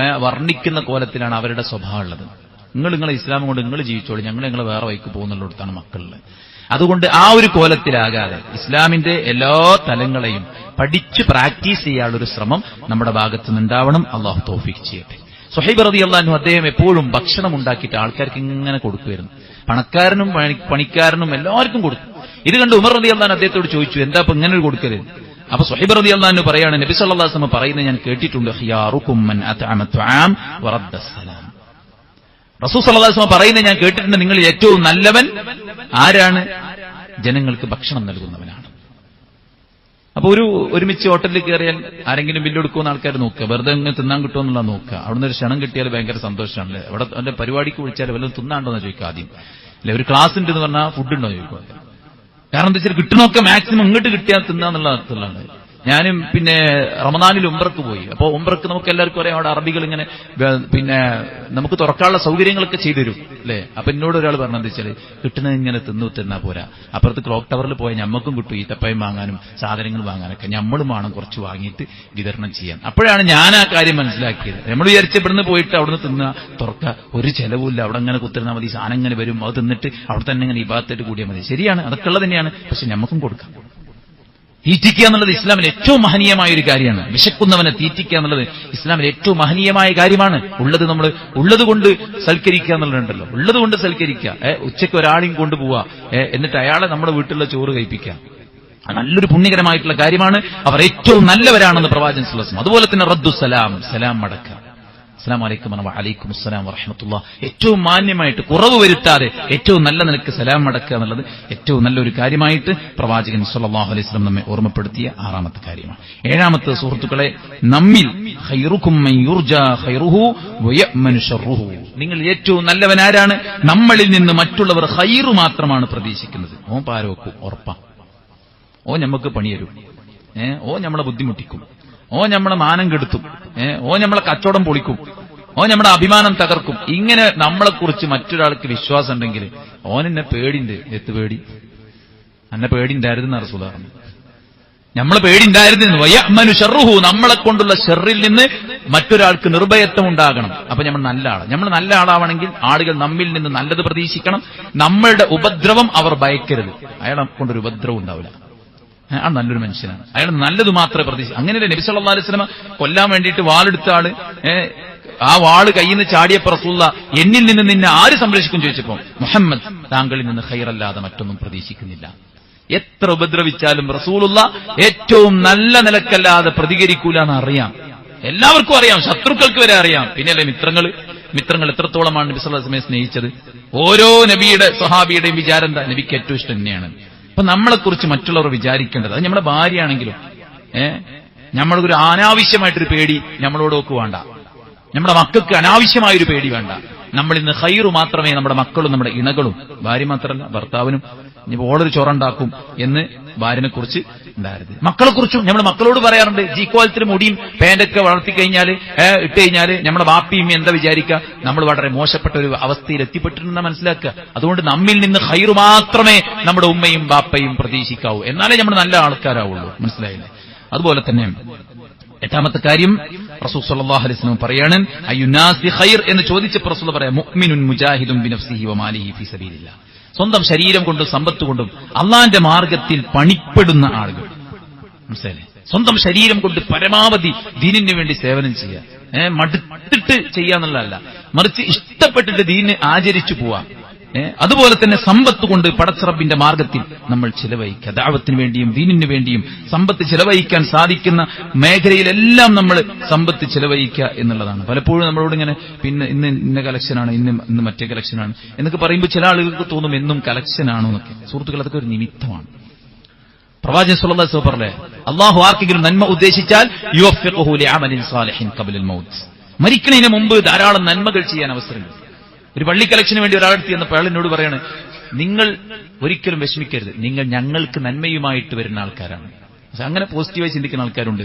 വർണ്ണിക്കുന്ന കോലത്തിലാണ് അവരുടെ സ്വഭാവം ഉള്ളത്. നിങ്ങളെ ഇസ്ലാം കൊണ്ട് നിങ്ങൾ ജീവിച്ചോളൂ, ഞങ്ങൾ വേറെ വഴിക്ക് പോകുന്നുള്ളിടത്താണ് മക്കളിൽ. അതുകൊണ്ട് ആ ഒരു കോലത്തിലാകാതെ ഇസ്ലാമിന്റെ എല്ലാ തലങ്ങളെയും പഠിച്ച് പ്രാക്ടീസ് ചെയ്യാനുള്ളൊരു ശ്രമം നമ്മുടെ ഭാഗത്ത് നിന്നുണ്ടാവണം. അള്ളാഹു തൗഫീഖ് ചെയ്യട്ടെ. സുഹൈബ് റളിയല്ലാഹു അൻഹു അദ്ദേഹം എപ്പോഴും ഭക്ഷണം ഉണ്ടാക്കിയിട്ട് ആൾക്കാർക്ക് ഇങ്ങനെ കൊടുക്കുമായിരുന്നു. പണക്കാരനും പണിക്കാരനും എല്ലാവർക്കും കൊടുക്കും. ഇത് കണ്ട് ഉമർ റളിയല്ലാഹു അൻഹു അദ്ദേഹത്തോട് ചോദിച്ചു, എന്താ ഇപ്പൊ ഇങ്ങനെ ഒരു കൊടുക്കല്? അപ്പൊ സുഹൈബ് റളിയല്ലാഹു അൻഹു പറയാണ്, നബി സല്ലല്ലാഹു അലൈഹി വസല്ലം പറയുന്നത് ഞാൻ കേട്ടിട്ടുണ്ട്, ഖിയാറുകും മൻ അത്അമ തുആം വറദ്ദ സലാം. റസൂൽ സല്ലല്ലാഹു അലൈഹി വസല്ലം പറയുന്നത് ഞാൻ കേട്ടിട്ടുണ്ട്, നിങ്ങൾ ഏറ്റവും നല്ലവൻ ആരാണ്? ജനങ്ങൾക്ക് ഭക്ഷണം നൽകുന്നവനാണ്. അപ്പൊ ഒരുമിച്ച് ഹോട്ടലിൽ കയറിയാൽ ആരെങ്കിലും ബില്ലെടുക്കുമെന്ന് ആൾക്കാർ നോക്കുക, വെറുതെ ഇങ്ങനെ തിന്നാൻ കിട്ടുമെന്നുള്ള നോക്കുക. അവിടുന്ന് ഒരു ക്ഷണം കിട്ടിയാൽ ഭയങ്കര സന്തോഷമാണല്ലേ. അവിടെ അവന്റെ പരിപാടിക്ക് വിളിച്ചാൽ വല്ലതും തിന്നാണ്ടോന്ന് ചോദിക്കുക ആദ്യം. അല്ലെ, ഒരു ക്ലാസ് ഉണ്ട് എന്ന് പറഞ്ഞാൽ ഫുഡ് ഉണ്ടോ ചോദിക്കുക. കാരണം എന്താ വെച്ചാൽ കിട്ടണമൊക്കെ മാക്സിമം ഇങ്ങോട്ട് കിട്ടിയാൽ തിന്നാന്നുള്ള അർത്ഥത്തിലാണ്. ഞാനും പിന്നെ റമദാനിൽ ഉംറക്ക് പോയി. അപ്പോൾ ഉംറക്ക് നമുക്ക് എല്ലാവർക്കും അറിയാം, അവിടെ അറബികൾ ഇങ്ങനെ പിന്നെ നമുക്ക് തുറക്കാനുള്ള സൗകര്യങ്ങളൊക്കെ ചെയ്തു തരും അല്ലേ. അപ്പൊ എന്നോട് ഒരാൾ പറഞ്ഞെന്താ വെച്ചാൽ, കിട്ടുന്നത് ഇങ്ങനെ തിന്നാ പോരാ, അപ്പുറത്ത് ക്ലോക്ക് ടവറിൽ പോയാൽ ഞമ്മക്കും കിട്ടും ഈത്തപ്പയം വാങ്ങാനും സാധനങ്ങൾ വാങ്ങാനൊക്കെ, നമ്മളും വേണം കുറച്ച് വാങ്ങിയിട്ട് വിതരണം ചെയ്യാൻ. അപ്പോഴാണ് ഞാൻ ആ കാര്യം മനസ്സിലാക്കിയത്. നമ്മൾ വിചാരിച്ച ഇവിടുന്ന് പോയിട്ട് അവിടുന്ന് തിന്നുക, തുറക്കുക, ഒരു ചെലവില്ല, അവിടെ അങ്ങനെ കുത്തിരുന്നാൽ മതി, സാധനം ഇങ്ങനെ വരും, അത് തിന്നിട്ട് അവിടെ തന്നെ ഇങ്ങനെ ഇബാദത്തായിട്ട് കൂടിയാൽ മതി. ശരിയാണ്, അതൊക്കെ ഉള്ളത് തന്നെയാണ്. പക്ഷെ ഞമ്മക്കും കൊടുക്കാം. തീറ്റിക്കുക എന്നുള്ളത് ഇസ്ലാമിൽ ഏറ്റവും മഹനീയമായ ഒരു കാര്യമാണ്. വിശക്കുന്നവനെ തീറ്റിക്കുക എന്നുള്ളത് ഇസ്ലാമിൽ ഏറ്റവും മഹനീയമായ കാര്യമാണ്. ഉള്ളത് കൊണ്ട് സൽക്കരിക്കുക എന്നുള്ളതുണ്ടല്ലോ, ഉള്ളത് കൊണ്ട് സൽക്കരിക്കുക. ഉച്ചയ്ക്ക് ഒരാളെയും കൊണ്ടുപോവുക, എന്നിട്ട് അയാളെ നമ്മുടെ വീട്ടിലുള്ള ചോറ് കഴിപ്പിക്കുക, നല്ലൊരു പുണ്യകരമായിട്ടുള്ള കാര്യമാണ്. അവർ ഏറ്റവും നല്ലവരാണെന്ന് പ്രവാചകൻ സല്ലല്ലാഹു അലൈഹി വസല്ലം. അതുപോലെ തന്നെ റദ്ദു സലാം, സലാം മടക്കുക. അസ്സലാമു അലൈക്കും വഅലൈക്കും അസ്സലാം വറഹ്മത്തുള്ളാഹി. ഏറ്റവും മാന്യമായിട്ട് കുറവ് വരുത്താതെ ഏറ്റവും നല്ല നിലക്ക് സലാം മടക്കുക എന്നുള്ളത് ഏറ്റവും നല്ലൊരു കാര്യമായിട്ട് പ്രവാചകൻ സ്വല്ലല്ലാഹു അലൈഹി വസല്ലം നമ്മെ ഓർമ്മപ്പെടുത്തിയ 6ാമത്തെ കാര്യമാണ്. 7ാമത്തെ സുഹൃത്തുക്കളെ, നമ്മിൽ ഖൈറുക്കും മൻ യുർജാ ഖൈറുഹു വയഅ്മനു ശർറുഹു. നിങ്ങൾ ഏറ്റവും നല്ലവനാരാണ്? നമ്മളിൽ നിന്ന് മറ്റുള്ളവർ ഖൈറു മാത്രമാണ് പ്രതീക്ഷിക്കുന്നത്. ഓൻ പാരോക്കും, ഉറപ്പാ. ഓ നമുക്ക് പണിയരും, ഓ നമ്മളെ ബുദ്ധിമുട്ടിക്കും, ഓ നമ്മളെ മാനം കെടുത്തും, ഓ നമ്മളെ കച്ചവടം പൊളിക്കും, ഓ നമ്മുടെ അഭിമാനം തകർക്കും. ഇങ്ങനെ നമ്മളെക്കുറിച്ച് മറ്റൊരാൾക്ക് വിശ്വാസം ഉണ്ടെങ്കിൽ ഓനെന്നെ പേടിണ്ട്. എത്ത് പേടി? എന്നെ പേടിണ്ടായിരുന്ന റസൂലുള്ളാഹി പറഞ്ഞു. നമ്മളെ പേടിണ്ടായിരുന്നു. വയഅ്മനു ശർറുഹു, നമ്മളെ കൊണ്ടുള്ള ഷെറിൽ നിന്ന് മറ്റൊരാൾക്ക് നിർഭയത്വം ഉണ്ടാകണം. അപ്പൊ നമ്മൾ നല്ല ആളാണ്. നമ്മൾ നല്ല ആളാവണമെങ്കിൽ ആളുകൾ നമ്മിൽ നിന്ന് നല്ലത് പ്രതീക്ഷിക്കണം. നമ്മളുടെ ഉപദ്രവം അവർ ഭയക്കരുത്. അയാളെ കൊണ്ടൊരു ഉപദ്രവം ഉണ്ടാവില്ല. ആ നല്ലൊരു മനുഷ്യനാണ്, അയാൾ നല്ലത് മാത്രമേ പ്രതീക്ഷിച്ചു. അങ്ങനെയല്ലേ നബി സല്ലല്ലാഹു അലൈഹി വസല്ലം കൊല്ലാൻ വേണ്ടിയിട്ട് വാളെടുത്ത ആള്, ആ വാള് കയ്യിൽ നിന്ന് ചാടിയപ്പോൾ റസൂലുള്ളാഹി എന്നിൽ നിന്ന് നിന്നെ ആര് സംരക്ഷിക്കും ചോദിച്ചപ്പോൾ മുഹമ്മദ് താങ്കളിൽ നിന്ന് ഖൈറല്ലാതെ മറ്റൊന്നും പ്രതീക്ഷിക്കുന്നില്ല. എത്ര ഉപദ്രവിച്ചാലും റസൂലുള്ളാഹി ഏറ്റവും നല്ല നിലക്കല്ലാതെ പ്രതികരിക്കൂല എന്ന് അറിയാം. എല്ലാവർക്കും അറിയാം, ശത്രുക്കൾക്ക് വരെ അറിയാം. പിന്നെയല്ലേ മിത്രങ്ങൾ എത്രത്തോളമാണ് നബി സല്ലല്ലാഹു അലൈഹി വസല്ലമയെ സ്നേഹിച്ചത്. ഓരോ നബിയുടെ സ്വഹാബിയുടെയും വിചാരം എന്താ? നബിക്ക് ഏറ്റവും ഇഷ്ടം തന്നെയാണ്. അപ്പൊ നമ്മളെക്കുറിച്ച് മറ്റുള്ളവർ വിചാരിക്കേണ്ടത്, അത് നമ്മുടെ ഭാര്യയാണെങ്കിലും നമ്മളൊരു അനാവശ്യമായിട്ടൊരു പേടി നമ്മളോടൊക്കെ വേണ്ട. നമ്മുടെ മക്കൾക്ക് അനാവശ്യമായൊരു പേടി വേണ്ട. നമ്മൾ ഇന്ന് ഖൈറു മാത്രമേ നമ്മുടെ മക്കളും നമ്മുടെ ഇണകളും, ഭാര്യ മാത്രമല്ല ഭർത്താവിനും ഇനി ഓളൊരു ചൊറുണ്ടാക്കും എന്ന് ഭാര്യനെ കുറിച്ച് ഉണ്ടായിരുന്നു. മക്കളെക്കുറിച്ചും നമ്മൾ മക്കളോട് പറയാറുണ്ട്, ജീക്കോലത്തിന് മുടിയും പാന്റൊക്കെ വളർത്തിക്കഴിഞ്ഞാൽ ഇട്ട് കഴിഞ്ഞാൽ നമ്മുടെ ബാപ്പിയും എന്താ വിചാരിക്കുക, നമ്മൾ വളരെ മോശപ്പെട്ട ഒരു അവസ്ഥയിൽ എത്തിപ്പെട്ടിട്ടുണ്ടെന്ന് മനസ്സിലാക്കുക. അതുകൊണ്ട് നമ്മിൽ നിന്ന് ഖൈറു മാത്രമേ നമ്മുടെ ഉമ്മയും ബാപ്പയും പ്രതീക്ഷിക്കാവൂ. എന്നാലേ നമ്മൾ നല്ല ആൾക്കാരാവുള്ളൂ. മനസ്സിലായില്ലേ? അതുപോലെ തന്നെ 8ാമത്തെ കാര്യം റസൂൽ സ്വല്ലല്ലാഹു അലൈഹി വസല്ലം പറയാണ്, അയ്യുനാസി ഖൈർ എന്ന് ചോദിച്ചപ്പോൾ റസൂൽ പറയാം, മുഅ്മിനുൻ മുജാഹിദുൻ ബിനഫ്സിഹി വമാലിഹി ഫീ സബീലില്ലാഹ്. സ്വന്തം ശരീരം കൊണ്ടും സമ്പത്ത് കൊണ്ടും അള്ളാന്റെ മാർഗത്തിൽ പണിപ്പെടുന്ന ആളുകൾ. മനസ്സിലായില്ലേ? സ്വന്തം ശരീരം കൊണ്ട് പരമാവധി ദീനിന് വേണ്ടി സേവനം ചെയ്യുക, മടുത്തിട്ട് ചെയ്യാന്നുള്ളതല്ല, മറിച്ച് ഇഷ്ടപ്പെട്ടിട്ട് ദീന് ആചരിച്ചു പോവാ. അതുപോലെ തന്നെ സമ്പത്ത് കൊണ്ട് പടച്ചറബിന്റെ മാർഗത്തിൽ നമ്മൾ ചിലവഴിക്കുക. ദഅവത്തിന് വേണ്ടിയും ദീനിന് വേണ്ടിയും സമ്പത്ത് ചിലവഴിക്കാൻ സാധിക്കുന്ന മേഖലയിലെല്ലാം നമ്മൾ സമ്പത്ത് ചിലവഴിക്കുക എന്നുള്ളതാണ്. പലപ്പോഴും നമ്മളോട് ഇങ്ങനെ പിന്നെ ഇന്ന കലക്ഷനാണ്, ഇന്ന് മറ്റേ കലക്ഷനാണ് എന്നൊക്കെ പറയുമ്പോൾ ചില ആളുകൾക്ക് തോന്നും എന്നും കലക്ഷനാണോ എന്നൊക്കെ. സുഹൃത്തുക്കൾ, അതൊക്കെ ഒരു നിമിത്തമാണ്. പ്രവാചകൻ സ്വല്ലല്ലാഹു അലൈഹി വസല്ലം പറഞ്ഞേ, അല്ലാഹു ആർക്കെങ്കിലും നന്മ ഉദ്ദേശിച്ചാൽ യുവഫ്ഫിഖുഹു ലിഅമലിൻ സാലിഹിൻ ഖബ്ലൽ മൗത്ത്. മരിക്കുന്നതിന് മുമ്പ് ധാരാളം നന്മകൾ ചെയ്യാൻ അവസരമുണ്ട്. ഒരു പള്ളി കലക്ഷന് വേണ്ടി ഒരാളെടുത്ത് ചെന്നപ്പോൾ അയാൾ എന്നോട് പറയാണ്, നിങ്ങൾ ഒരിക്കലും വിഷമിക്കരുത്, നിങ്ങൾ ഞങ്ങൾക്ക് നന്മയുമായിട്ട് വരുന്ന ആൾക്കാരാണ്. പക്ഷെ അങ്ങനെ പോസിറ്റീവായി ചിന്തിക്കുന്ന ആൾക്കാരുണ്ട്.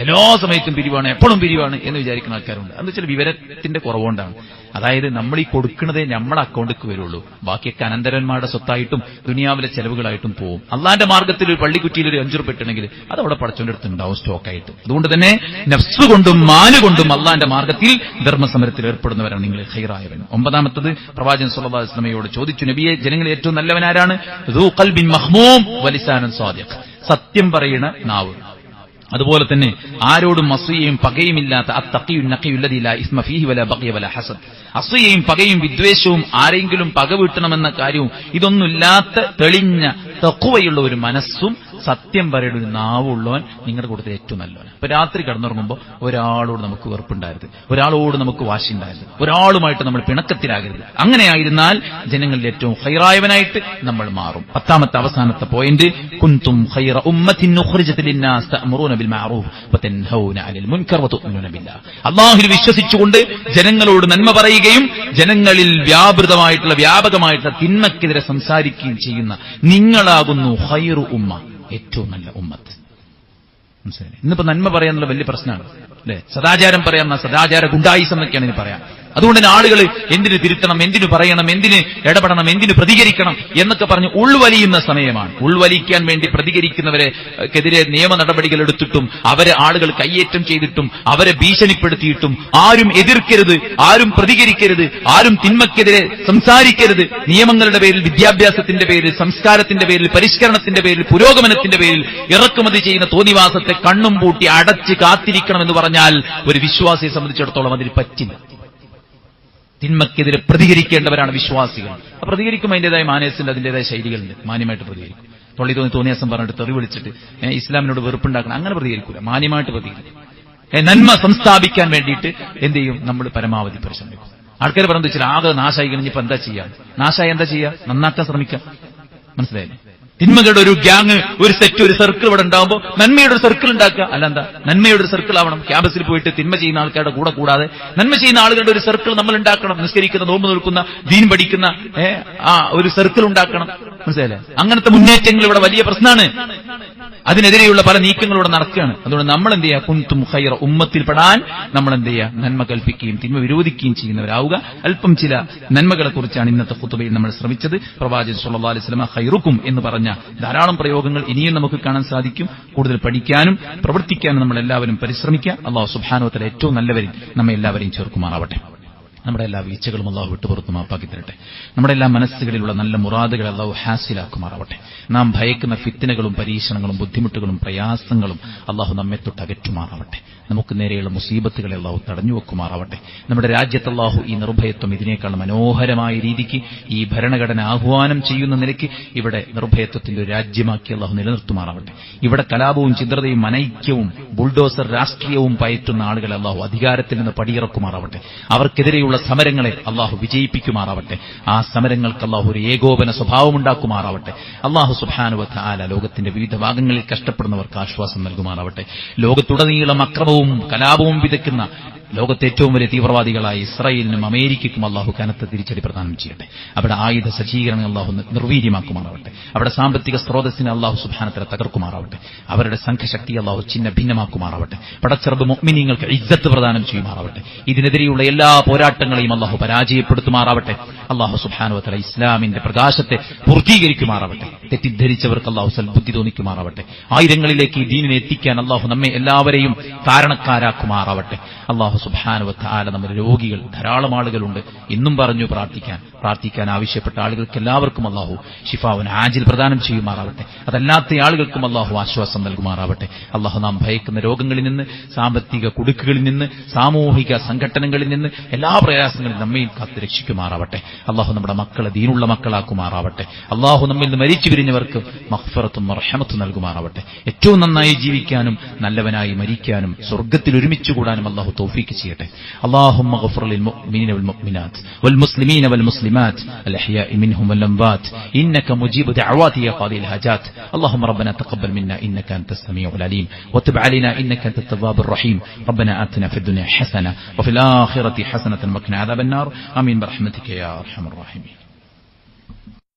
എല്ലാ സമയത്തും പിരിവാണ്, എപ്പോഴും പിരിവാണ് എന്ന് വിചാരിക്കുന്ന ആൾക്കാരുണ്ട്. എന്ന് വെച്ചാൽ വിവരത്തിന്റെ കുറവുകൊണ്ടാണ്. അതായത് നമ്മൾ ഈ കൊടുക്കുന്നതേ നമ്മുടെ അക്കൗണ്ടിലേക്ക് വരുള്ളൂ, ബാക്കിയൊക്കെ അനന്തരന്മാരുടെ സ്വത്തായിട്ടും ദുനിയാവിലെ ചെലവുകളായിട്ടും പോവും. അള്ളാന്റെ മാർഗത്തിൽ ഒരു പള്ളിക്കുറ്റിയിൽ ഒരു 5 രൂപ ഇട്ടുണ്ടെങ്കിൽ അത് അവിടെ പടച്ചോന്റെ അടുത്ത് ഉണ്ടാവും സ്റ്റോക്കായിട്ട്. അതുകൊണ്ട് തന്നെ നഫ്സ് കൊണ്ടും മാന് കൊണ്ടും അള്ളാന്റെ മാർഗത്തിൽ ധർമ്മസമരത്തിൽ ഏർപ്പെടുന്നവരാണ് നിങ്ങൾ ഖൈറായവൻ. 9ാമത്തത് പ്രവാചകൻ സ്വല്ലല്ലാഹു അലൈഹി വസല്ലമയോട് ചോദിച്ചു, നബിയെ, ജനങ്ങളിൽ ഏറ്റവും നല്ലവനാരാണ്? ദൂ ഖൽബിൻ മഖ്മൂം വലിസാനൻ സാദിഖ്. സത്യം പറയുന്ന നാവ്, അതുപോലെ തന്നെ ആരോടും അസൂയയും പകയുമില്ലാത്ത അത്തഖിയുൻ നഖിയുല്ലദീ ലാ ഇസ്മ ഫീഹി വലാ ബഖിയ വലാ ഹസദ്. അസൂയയും പകയും വിദ്വേഷവും ആരെങ്കിലും പക വീട്ടണമെന്ന കാര്യവും ഇതൊന്നുമില്ലാത്ത തെളിഞ്ഞ തഖ്വയുള്ള ഒരു മനസ്സും സത്യം പറയുന്ന ഒരു നാവുള്ളവൻ നിങ്ങളുടെ കൂട്ടത്തിൽ ഏറ്റവും നല്ലവൻ. അപ്പൊ രാത്രി കിടന്നുറങ്ങുമ്പോൾ ഒരാളോട് നമുക്ക് വെറുപ്പുണ്ടായത്, ഒരാളോട് നമുക്ക് വാശിയുണ്ടായത്, ഒരാളുമായിട്ട് നമ്മൾ പിണക്കത്തിലാകരുത്. അങ്ങനെയായിരുന്നാൽ ജനങ്ങളിൽ ഏറ്റവും ഖൈറായവനായിട്ട് നമ്മൾ മാറും. 10ാമത്തെ അവസാനത്തെ പോയിന്റ്, കുൻതും ഖൈറ ഉമ്മത്തിൻ ഉഖ്രിജത് ലിന്നാസ് തഅമുറൂന ബിൽ മഅറൂഫ് വതൻഹൗന അനിൽ മുൻകർ വതുഅ്മിനൂന ബില്ലാഹ്. അല്ലാഹുവിൽ വിശ്വസിച്ചുകൊണ്ട് ജനങ്ങളോട് നന്മ പറയുകയും ജനങ്ങളിൽ വ്യാപകമായിട്ടുള്ള തിന്മക്കെതിരെ സംസാരിക്കുകയും ചെയ്യുന്ന നിങ്ങളാകുന്നു ഖൈറു ഉമ്മ, ഏറ്റവും നല്ല ഉമ്മത്ത്. മനസ്സിലായി? ഇന്നിപ്പോ നന്മ പറയാനുള്ള വലിയ പ്രശ്നമാണ് അല്ലെ? സദാചാരം പറയാമെന്ന സദാചാര ഗുണ്ടായിസം എന്നൊക്കെയാണ് ഇനി പറയാം. അതുകൊണ്ട് തന്നെ ആളുകൾ എന്തിനു തിരുത്തണം, എന്തിനു പറയണം, എന്തിന് ഇടപെടണം, എന്തിനു പ്രതികരിക്കണം എന്നൊക്കെ പറഞ്ഞ് ഉൾവലിയുന്ന സമയമാണ്. ഉൾവലിക്കാൻ വേണ്ടി പ്രതികരിക്കുന്നവരെക്കെതിരെ നിയമ നടപടികൾ എടുത്തിട്ടും അവരെ ആളുകൾ കയ്യേറ്റം ചെയ്തിട്ടും അവരെ ഭീഷണിപ്പെടുത്തിയിട്ടും ആരും എതിർക്കരുത്, ആരും പ്രതികരിക്കരുത്, ആരും തിന്മക്കെതിരെ സംസാരിക്കരുത്, നിയമങ്ങളുടെ പേരിൽ, വിദ്യാഭ്യാസത്തിന്റെ പേരിൽ, സംസ്കാരത്തിന്റെ പേരിൽ, പരിഷ്കരണത്തിന്റെ പേരിൽ, പുരോഗമനത്തിന്റെ പേരിൽ ഇറക്കുമതി ചെയ്യുന്ന തോന്നിവാസത്തെ കണ്ണും പൂട്ടി അടച്ച് കാത്തിരിക്കണമെന്ന് പറഞ്ഞാൽ ഒരു വിശ്വാസിയെ സംബന്ധിച്ചിടത്തോളം അതിൽ പറ്റില്ല. തിന്മക്കെതിരെ പ്രതികരിക്കേണ്ടവരാണ് വിശ്വാസികൾ. പ്രതികരിക്കും, അതിന്റേതായ മാനേഴ്സിന്റെ അതിന്റേതായ ശൈലികളുണ്ട്. മാന്യമായിട്ട് പ്രതികരിക്കും. തോന്നിയാസം പറഞ്ഞിട്ട് തെറി വിളിച്ചിട്ട് ഇസ്ലാമിനോട് വെറുപ്പുണ്ടാക്കണം, അങ്ങനെ പ്രതികരിക്കൂല. മാന്യമായിട്ട് പ്രതികരിക്കും. നന്മ സംസ്ഥാപിക്കാൻ വേണ്ടിയിട്ട് എന്ത് ചെയ്യും? നമ്മൾ പരമാവധി പരിശ്രമിക്കും. ആൾക്കാർ പറഞ്ഞു വെച്ചാൽ ആകെ നാശമായി കഴിഞ്ഞിപ്പോ എന്താ ചെയ്യാ? നാശമായി എന്താ ചെയ്യാ? നന്നാക്കാൻ ശ്രമിക്കാം. മനസ്സിലായില്ലേ? തിന്മകളുടെ ഒരു ഗ്യാങ്, ഒരു സെറ്റ്, ഒരു സർക്കിൾ ഇവിടെ ഉണ്ടാവുമ്പോൾ നന്മയുടെ ഒരു സർക്കിൾ ഉണ്ടാക്കുക. അല്ല എന്താ? നന്മയുടെ ഒരു സർക്കിൾ ആവണം. ക്യാമ്പസിൽ പോയിട്ട് തിന്മ ചെയ്യുന്ന ആൾക്കാരുടെ കൂടെ കൂടാതെ നന്മ ചെയ്യുന്ന ആളുകളുടെ ഒരു സർക്കിൾ നമ്മൾ ഉണ്ടാക്കണം. നിസ്കരിക്കുന്ന, നോമ്പ് നിൽക്കുന്ന, ദീൻ പഠിക്കുന്ന ഒരു സർക്കിൾ ഉണ്ടാക്കണം. മനസ്സിലായില്ലേ? അങ്ങനത്തെ മുന്നേറ്റങ്ങൾ ഇവിടെ വലിയ പ്രശ്നമാണ്. അതിനെതിരെയുള്ള പല നീക്കങ്ങളും ഇവിടെ നടക്കുകയാണ്. അതുകൊണ്ട് നമ്മൾ എന്ത് ചെയ്യുക? കുന്തും ഖൈറ ഉമ്മത്തിൽപ്പെടാൻ നമ്മൾ എന്ത് ചെയ്യുക? നന്മ കൽപ്പിക്കുകയും തിന്മ വിരോധിക്കുകയും ചെയ്യുന്നവരാവുക. അല്പം ചില നന്മകളെ കുറിച്ചാണ് ഇന്നത്തെ ഖുതുബയിൽ നമ്മൾ ശ്രമിച്ചത്. പ്രവാചകൻ സ്വല്ലല്ലാഹു അലൈഹി വസല്ലം ഖൈറുക്കും എന്ന് പറഞ്ഞ ധാരാളം പ്രയോഗങ്ങൾ ഇനിയും നമുക്ക് കാണാൻ സാധിക്കും. കൂടുതൽ പഠിക്കാനും പ്രവർത്തിക്കാനും നമ്മൾ എല്ലാവരും പരിശ്രമിക്കുക. അല്ലാഹു സുബ്ഹാനഹു വ തആല ഏറ്റവും നല്ലവരിൽ നമ്മെ എല്ലാവരെയും ചേർക്കുമാറാവട്ടെ. നമ്മുടെ എല്ലാ വീഴ്ചകളും അല്ലാഹു വിട്ടുപുറത്ത് മാപ്പാക്കി തരട്ടെ. നമ്മുടെ എല്ലാ മനസ്സുകളിലുള്ള നല്ല മുറാദുകൾ അല്ലാഹു ഹാസിലാക്കുമാറാവട്ടെ. നാം ഭയക്കുന്ന ഫിത്നകളും പരീക്ഷണങ്ങളും ബുദ്ധിമുട്ടുകളും പ്രയാസങ്ങളും അല്ലാഹു നമ്മെ തൊട്ട് അകറ്റുമാറാവട്ടെ. നമുക്ക് നേരെയുള്ള മുസീബത്തുകളെ അല്ലാഹു തടഞ്ഞു വെക്കുമാറാവട്ടെ. നമ്മുടെ രാജ്യത്ത് അല്ലാഹു ഈ നിർഭയത്വം ഇതിനേക്കാൾ മനോഹരമായ രീതിക്ക് ഈ ഭരണഘടന ആഹ്വാനം ചെയ്യുന്ന നിലയ്ക്ക് ഇവിടെ നിർഭയത്വത്തിന്റെ ഒരു രാജ്യമാക്കി അല്ലാഹു നിലനിർത്തുമാറാവട്ടെ. ഇവിടെ കലാപവും ചിദ്രതയും അനൈക്യവും ബുൾഡോസർ രാഷ്ട്രീയവും പയറ്റുന്ന ആളുകളെ അല്ലാഹു അധികാരത്തിൽ നിന്ന് പടിയിറക്കുമാറാവട്ടെ. അവർക്കെതിരെയുള്ള സമരങ്ങളെ അല്ലാഹു വിജയിപ്പിക്കുമാറാവട്ടെ. ആ സമരങ്ങൾക്ക് അല്ലാഹു ഒരു ഏകോപന സ്വഭാവമുണ്ടാക്കുമാറാവട്ടെ. അല്ലാഹു സുബ്ഹാനഹു വ തആല ലോകത്തിന്റെ വിവിധ ഭാഗങ്ങളിൽ കഷ്ടപ്പെടുന്നവർക്ക് ആശ്വാസം നൽകുമാറാവട്ടെ. ലോകത്തുടനീളം അക്രമവും കലാപവും വിതയ്ക്കുന്ന ലോകത്തെ ഏറ്റവും വലിയ തീവ്രവാദികളായ ഇസ്രായേലിനും അമേരിക്കയ്ക്കും അല്ലാഹു കനത്ത തിരിച്ചടി പ്രദാനം ചെയ്യട്ടെ. അവിടെ ആയുധ സജ്ജീകരണം അല്ലാഹു നിർവീര്യമാക്കുമാറാവട്ടെ. അവിടെ സാമ്പത്തിക സ്രോതസ്സിനെ അല്ലാഹു സുബ്ഹാനഹു വ തആല തകർക്കുമാറാവട്ടെ. അവരുടെ സംഘശക്തി അല്ലാഹു ഛിന്ന ഭിന്നമാക്കുമാറാവട്ടെ. പടച്ചറബ് മുഅ്മിനീങ്ങൾക്ക് ഇസ്സത്ത് പ്രദാനം ചെയ്യുമാറാവട്ടെ. ഇതിനെതിരെയുള്ള എല്ലാ പോരാട്ടങ്ങളെയും അല്ലാഹു പരാജയപ്പെടുത്തുമാറാവട്ടെ. അല്ലാഹു സുബ്ഹാനഹു വ തആല ഇസ്ലാമിന്റെ പ്രകാശത്തെ പൂർത്തീകരിക്കുമാറാവട്ടെ. തെറ്റിദ്ധരിച്ചവർക്ക് അല്ലാഹു സൽബുദ്ധി തോന്നിക്കുമാറാവട്ടെ. ആയിരങ്ങളിലേക്ക് ഈ ദീനിനെ എത്തിക്കാൻ അല്ലാഹു നമ്മെ എല്ലാവരെയും കാരണക്കാരാക്കുമാറാവട്ടെ. അല്ലാഹു സുബ്ഹാനഹു വ തആല നമ്മുടെ രോഗികൾ ധാരാളം ആളുകളുണ്ട്. ഇന്നും പറഞ്ഞു പ്രാർത്ഥിക്കാൻ ആവശ്യപ്പെട്ട ആളുകൾക്ക് എല്ലാവർക്കും അല്ലാഹു ശിഫാഉൻ ആജിൽ പ്രദാനം ചെയ്യുമാറാവട്ടെ. അതല്ലാത്ത ആളുകൾക്കും അല്ലാഹു ആശ്വാസം നൽകുമാറാവട്ടെ. അല്ലാഹു നാം ഭയക്കുന്ന രോഗങ്ങളിൽ നിന്ന്, സാമ്പത്തിക കുടുക്കുകളിൽ നിന്ന്, സാമൂഹിക സംഘടനകളിൽ നിന്ന്, എല്ലാ പ്രയാസങ്ങളിൽ നമ്മയും കാത്തു രക്ഷിക്കുമാറാവട്ടെ. അല്ലാഹു നമ്മുടെ മക്കളെ ദീനുള്ള മക്കളാക്കുമാറാവട്ടെ. അല്ലാഹു നമ്മിൽ നിന്ന് മരിച്ചു പിരിഞ്ഞവർക്ക് മഗ്ഫിറത്തും റഹ്മത്തും നൽകുമാറാവട്ടെ. ഏറ്റവും നന്നായി ജീവിക്കാനും നല്ലവനായി മരിക്കാനും സ്വർഗ്ഗത്തിൽ ഒരുമിച്ച് കൂടാനും അല്ലാഹു തൗഫീഖ് ചെയ്യട്ടെ. اللهم اغفر للمؤمنين والمؤمنات والمسلمين والمسلمات الأحياء منهم والأموات إنك مجيب دعوات يا قاضي الحاجات. اللهم ربنا تقبل منا إنك أنت السميع العليم وتب علينا إنك أنت التواب الرحيم. ربنا آتنا في الدنيا حسنة وفي الآخرة حسنة وقنا عذاب النار. آمين برحمتك يا أرحم الراحمين.